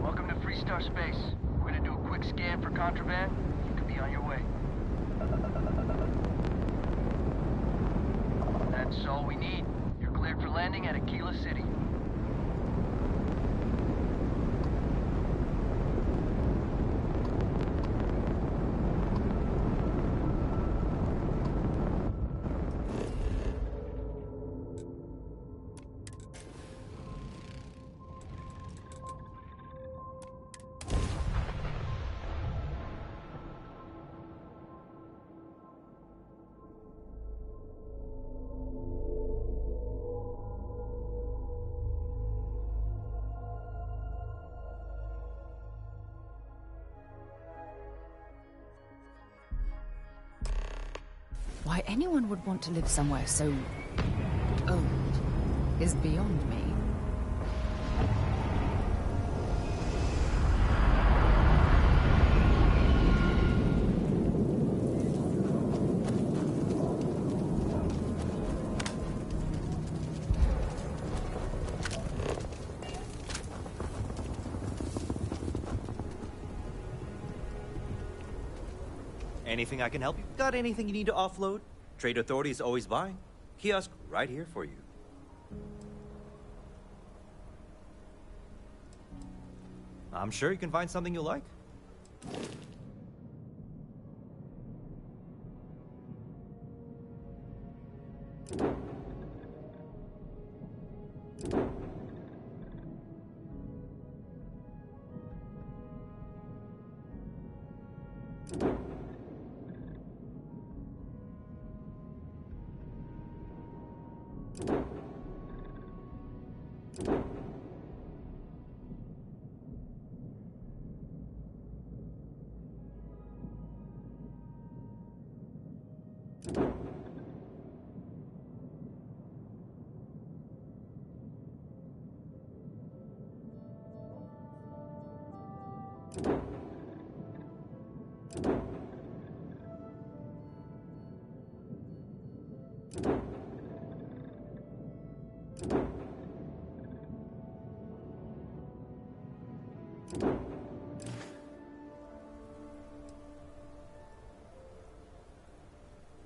Welcome to Freestar Space. We're gonna do a quick scan for contraband. You can be on your way. That's all we need. You're cleared for landing at Aquila City. Why anyone would want to live somewhere so old is beyond me. Anything I can help you? Got anything you need to offload? Trade Authority is always buying. Kiosk right here for you. I'm sure you can find something you like.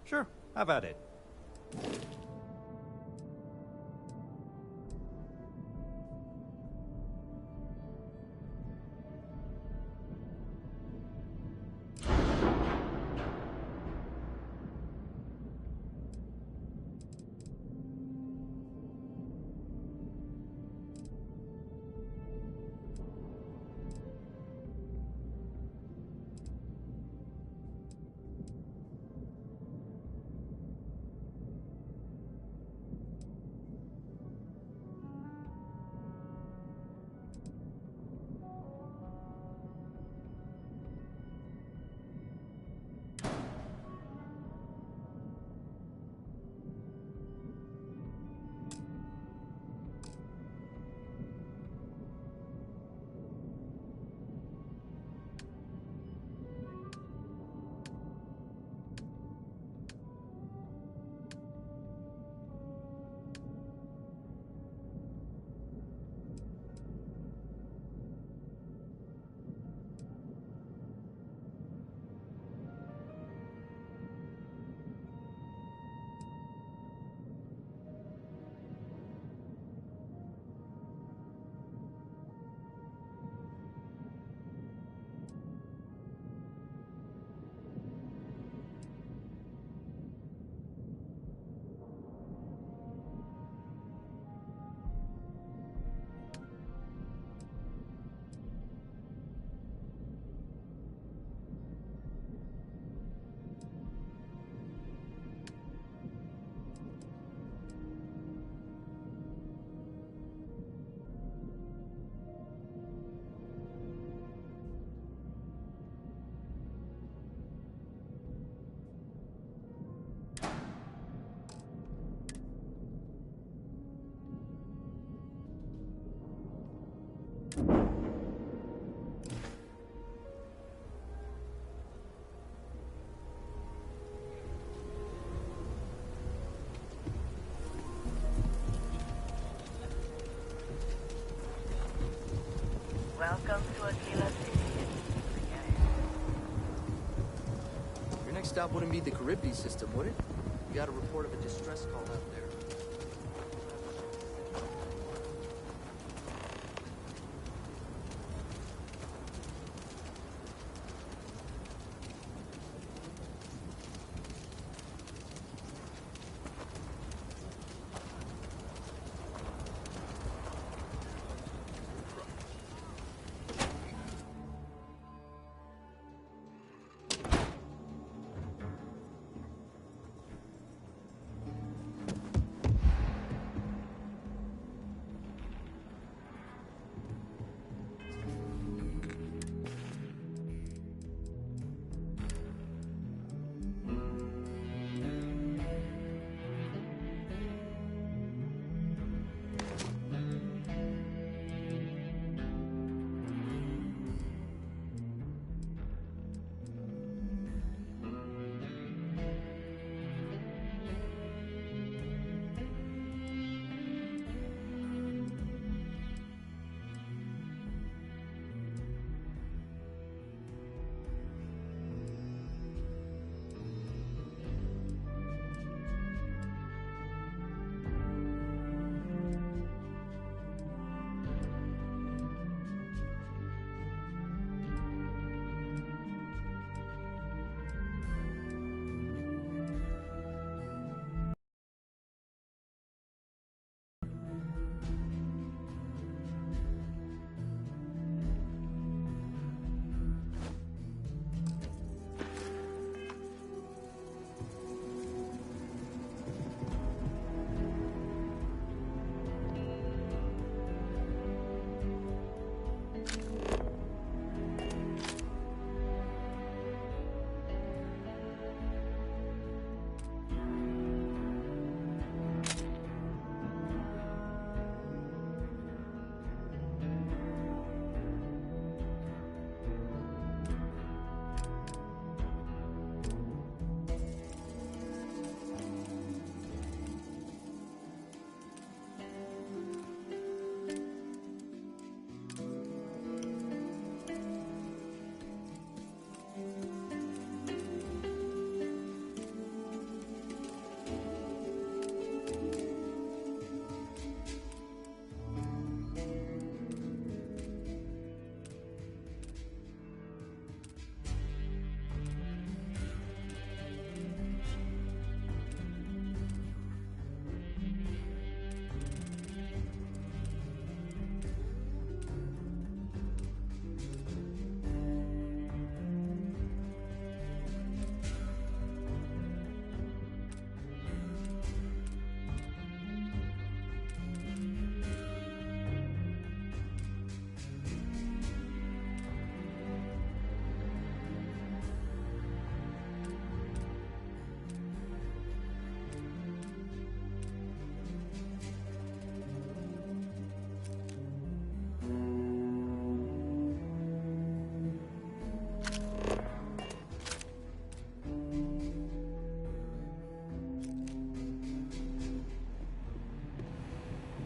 Sure, how about it? Welcome to Aquila City. Your next stop wouldn't be the Charybdis system, would it? We got a report of a distress call out there.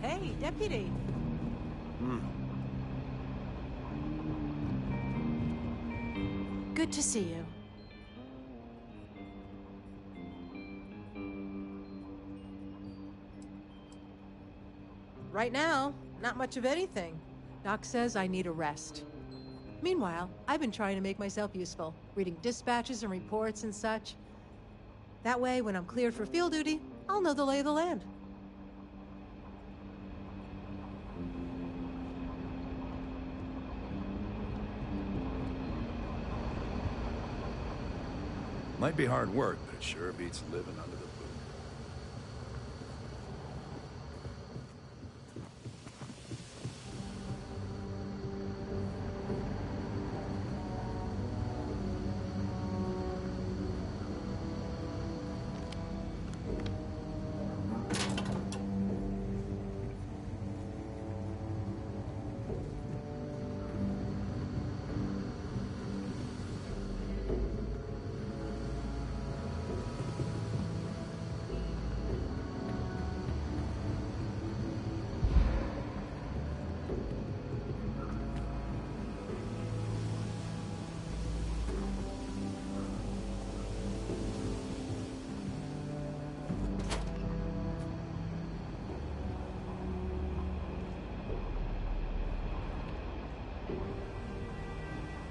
Hey, Deputy. Good to see you. Right now, not much of anything. Doc says I need a rest. Meanwhile, I've been trying to make myself useful, reading dispatches and reports and such. That way, when I'm cleared for field duty, I'll know the lay of the land. Might be hard work, but it sure beats living under the boot.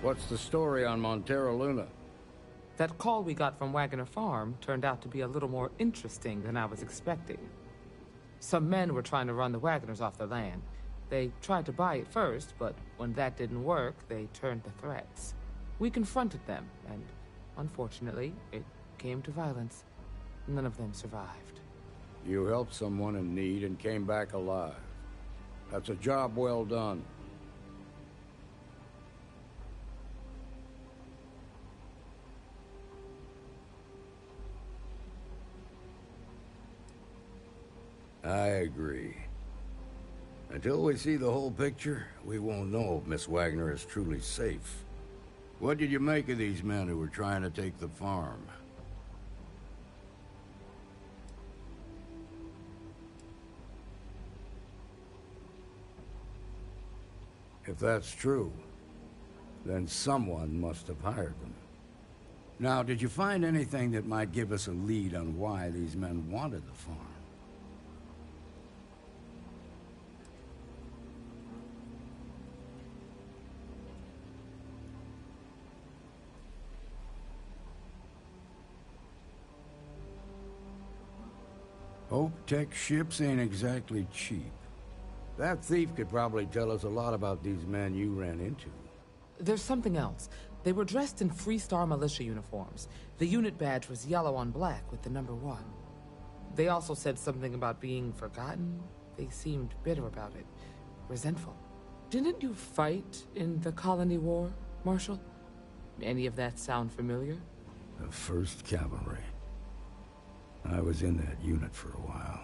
What's the story on Montero Luna? That call we got from Wagner Farm turned out to be a little more interesting than I was expecting. Some men were trying to run the Wagners off the land. They tried to buy it first, but when that didn't work, they turned to threats. We confronted them, and unfortunately, it came to violence. None of them survived. You helped someone in need and came back alive. That's a job well done. I agree. Until we see the whole picture, we won't know if Miss Wagner is truly safe. What did you make of these men who were trying to take the farm? If that's true, then someone must have hired them. Now, did you find anything that might give us a lead on why these men wanted the farm? Hope Tech ships ain't exactly cheap. That thief could probably tell us a lot about these men you ran into. There's something else. They were dressed in Freestar militia uniforms. The unit badge was yellow on black with the number 1. They also said something about being forgotten. They seemed bitter about it, resentful. Didn't you fight in the Colony War, Marshal? Any of that sound familiar? The 1st Cavalry. I was in that unit for a while.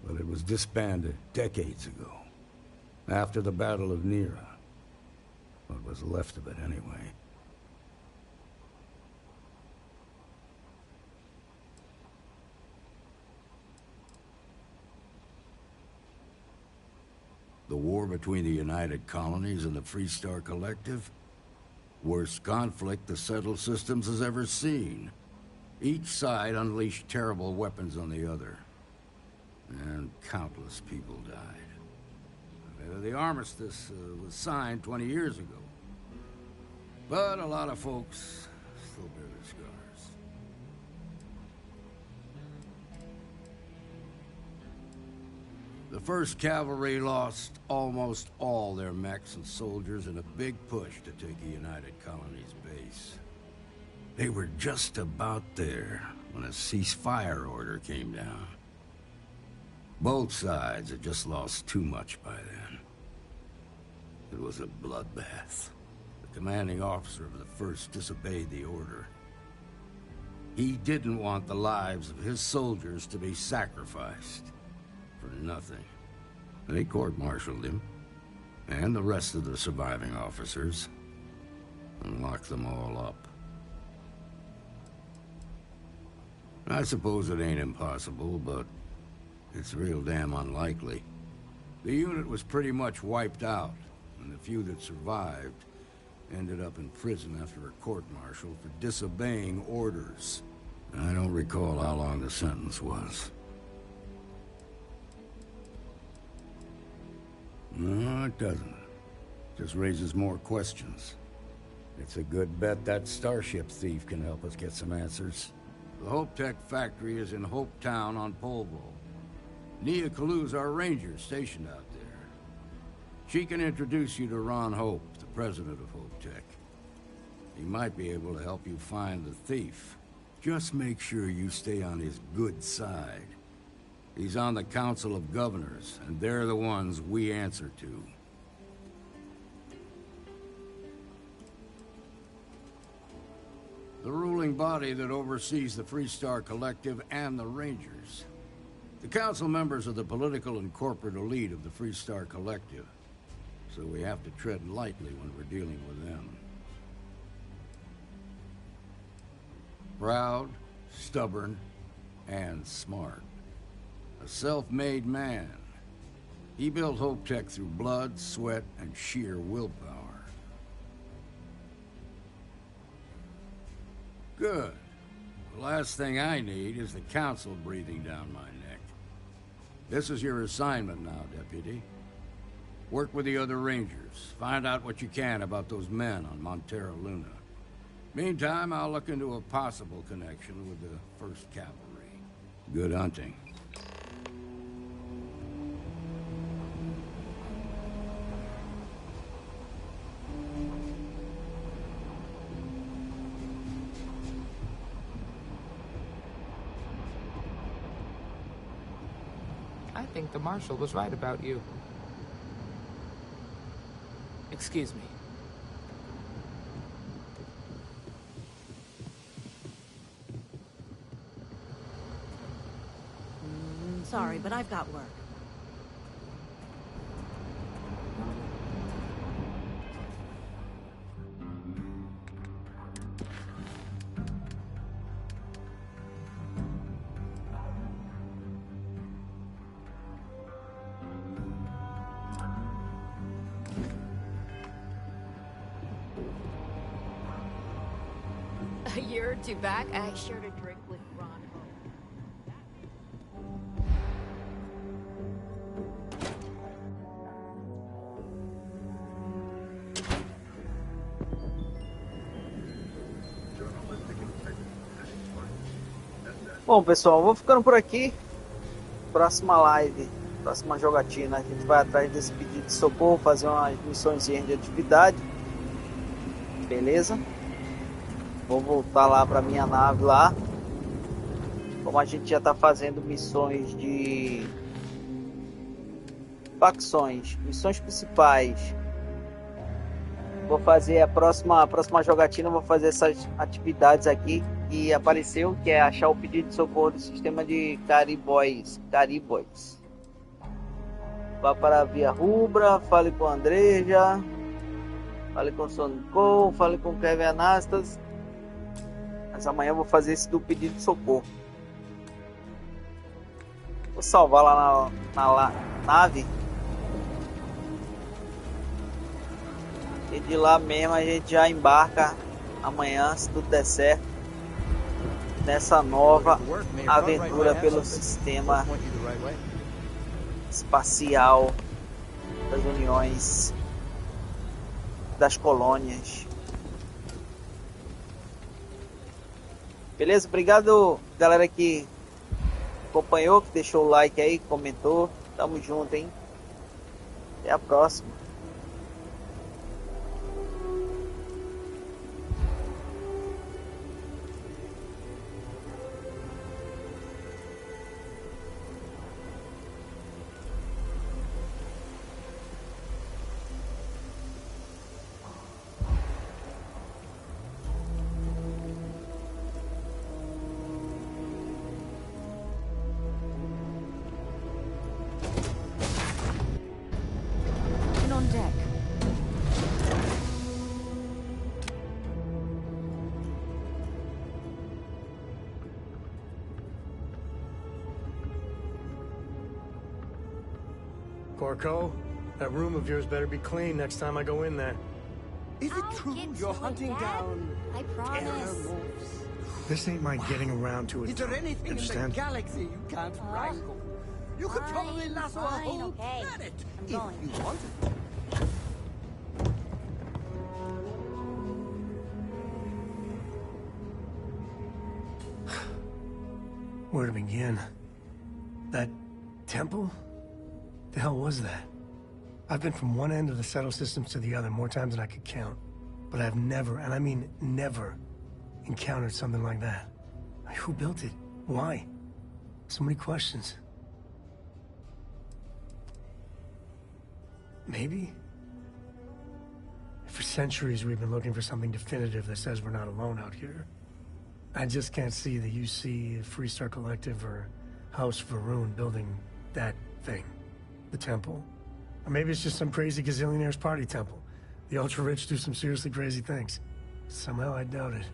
But it was disbanded decades ago. After the Battle of Nera. What was left of it, anyway. The war between the United Colonies and the Freestar Collective? Worst conflict the settled systems has ever seen. Each side unleashed terrible weapons on the other. And countless people died. The armistice was signed 20 years ago. But a lot of folks still bear their scars. The 1st Cavalry lost almost all their mechs and soldiers in a big push to take the United Colonies base. They were just about there when a ceasefire order came down. Both sides had just lost too much by then. It was a bloodbath. The commanding officer of the 1st disobeyed the order. He didn't want the lives of his soldiers to be sacrificed for nothing. They court-martialed him, and the rest of the surviving officers, and locked them all up. I suppose it ain't impossible, but it's real damn unlikely. The unit was pretty much wiped out, and the few that survived ended up in prison after a court-martial for disobeying orders. I don't recall how long the sentence was. No, it doesn't. Just raises more questions. It's a good bet that starship thief can help us get some answers. The Hope Tech factory is in Hope Town on Polvo. Nia Kalu's our ranger stationed out there. She can introduce you to Ron Hope, the president of Hope Tech. He might be able to help you find the thief. Just make sure you stay on his good side. He's on the Council of Governors, and they're the ones we answer to. The ruling body that oversees the Freestar Collective and the Rangers. The council members are the political and corporate elite of the Freestar Collective, so we have to tread lightly when we're dealing with them. Proud, stubborn, and smart. A self-made man. He built Hope Tech through blood, sweat, and sheer willpower. Good. The last thing I need is the council breathing down my neck. This is your assignment now, Deputy. Work with the other Rangers. Find out what you can about those men on Montero Luna. Meantime, I'll look into a possible connection with the 1st Cavalry. Good hunting. I think the Marshal was right about you. Excuse me. Sorry, but I've got work. A year or two back, I shared a drink with Ron. Bom, pessoal, vou ficando por aqui. Próxima live, próxima jogatina, a gente vai atrás desse pedido de socorro, fazer umas missões de atividade. Beleza? Vou voltar lá para minha nave lá. Como a gente já está fazendo missões de facções, missões principais. Vou fazer a próxima jogatina, vou fazer essas atividades aqui que apareceu, que é achar o pedido de socorro do sistema de Caribois. Vá para a Via Rubra, fale com a Andreja, fale com o Sonicol, fale com o Kevin Anastas. Mas amanhã eu vou fazer esse do pedido de socorro. Vou salvar lá na nave. E de lá mesmo a gente já embarca amanhã, se tudo der certo, nessa nova aventura pelo sistema espacial das uniões das colônias. Beleza? Obrigado, galera que acompanhou, que deixou o like aí, comentou. Tamo junto, hein? Até a próxima. Corco, that room of yours better be clean next time I go in there. Is it true you're hunting down I promise. This ain't my getting around to it. Is there anything in the Understand? galaxy you can't wrangle? You could probably lasso a whole planet if you wanted. Where to begin? That temple? The hell was that? I've been from one end of the settle systems to the other more times than I could count. But I've never, and I mean never, encountered something like that. Like, who built it? Why? So many questions. Maybe? For centuries we've been looking for something definitive that says we're not alone out here. I just can't see the UC, Freestar Collective, or House Varun building that thing. The temple. Or maybe it's just some crazy gazillionaire's party temple. The ultra-rich do some seriously crazy things. Somehow I doubt it.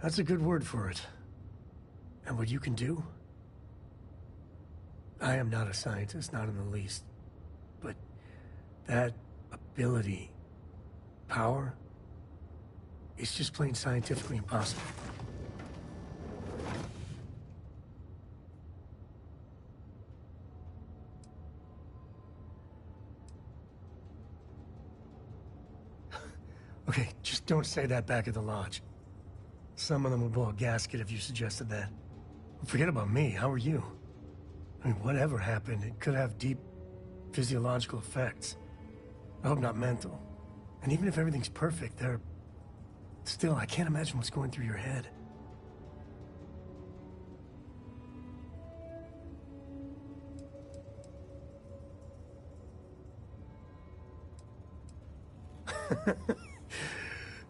That's a good word for it. And what you can do? I am not a scientist, not in the least. But that ability, power, it's just plain scientifically impossible. Okay, just don't say that back at the lodge. Some of them would blow a gasket if you suggested that. Forget about me, how are you? I mean, whatever happened, it could have deep physiological effects. I hope not mental. And even if everything's perfect, still, I can't imagine what's going through your head.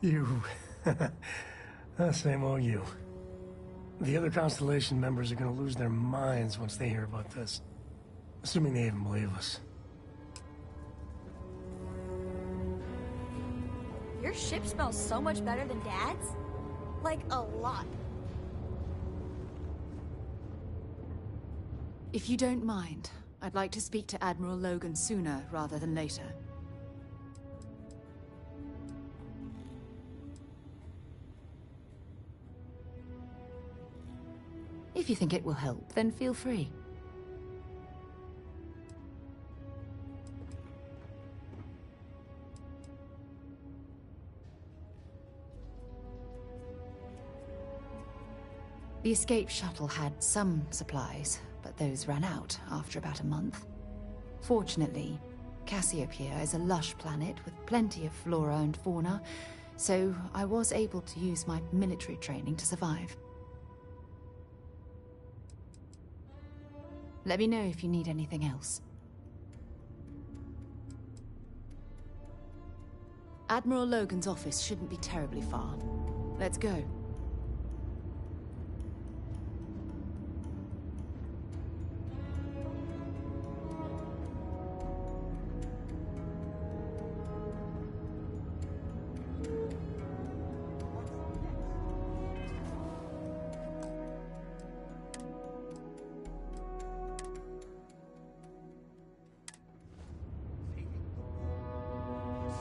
You. Same old you. The other Constellation members are gonna lose their minds once they hear about this. Assuming they even believe us. Your ship smells so much better than Dad's? Like, a lot. If you don't mind, I'd like to speak to Admiral Logan sooner rather than later. If you think it will help, then feel free. The escape shuttle had some supplies, but those ran out after about a month. Fortunately, Cassiopeia is a lush planet with plenty of flora and fauna, so I was able to use my military training to survive. Let me know if you need anything else. Admiral Logan's office shouldn't be terribly far. Let's go.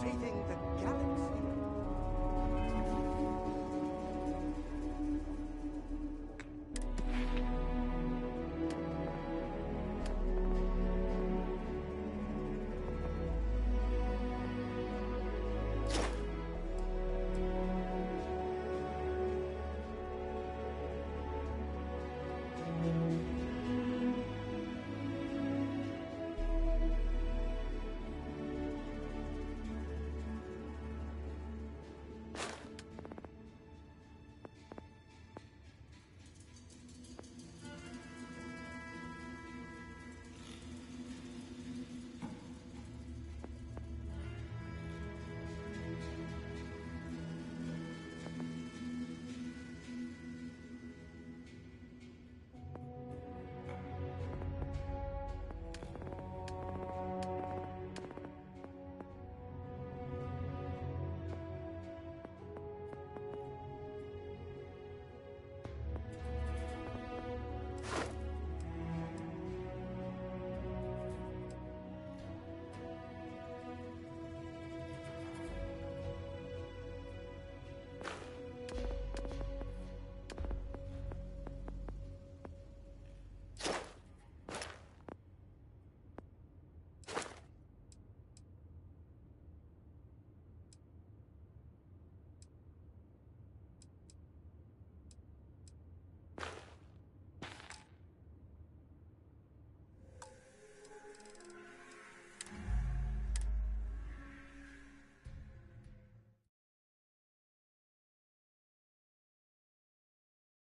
Faithing that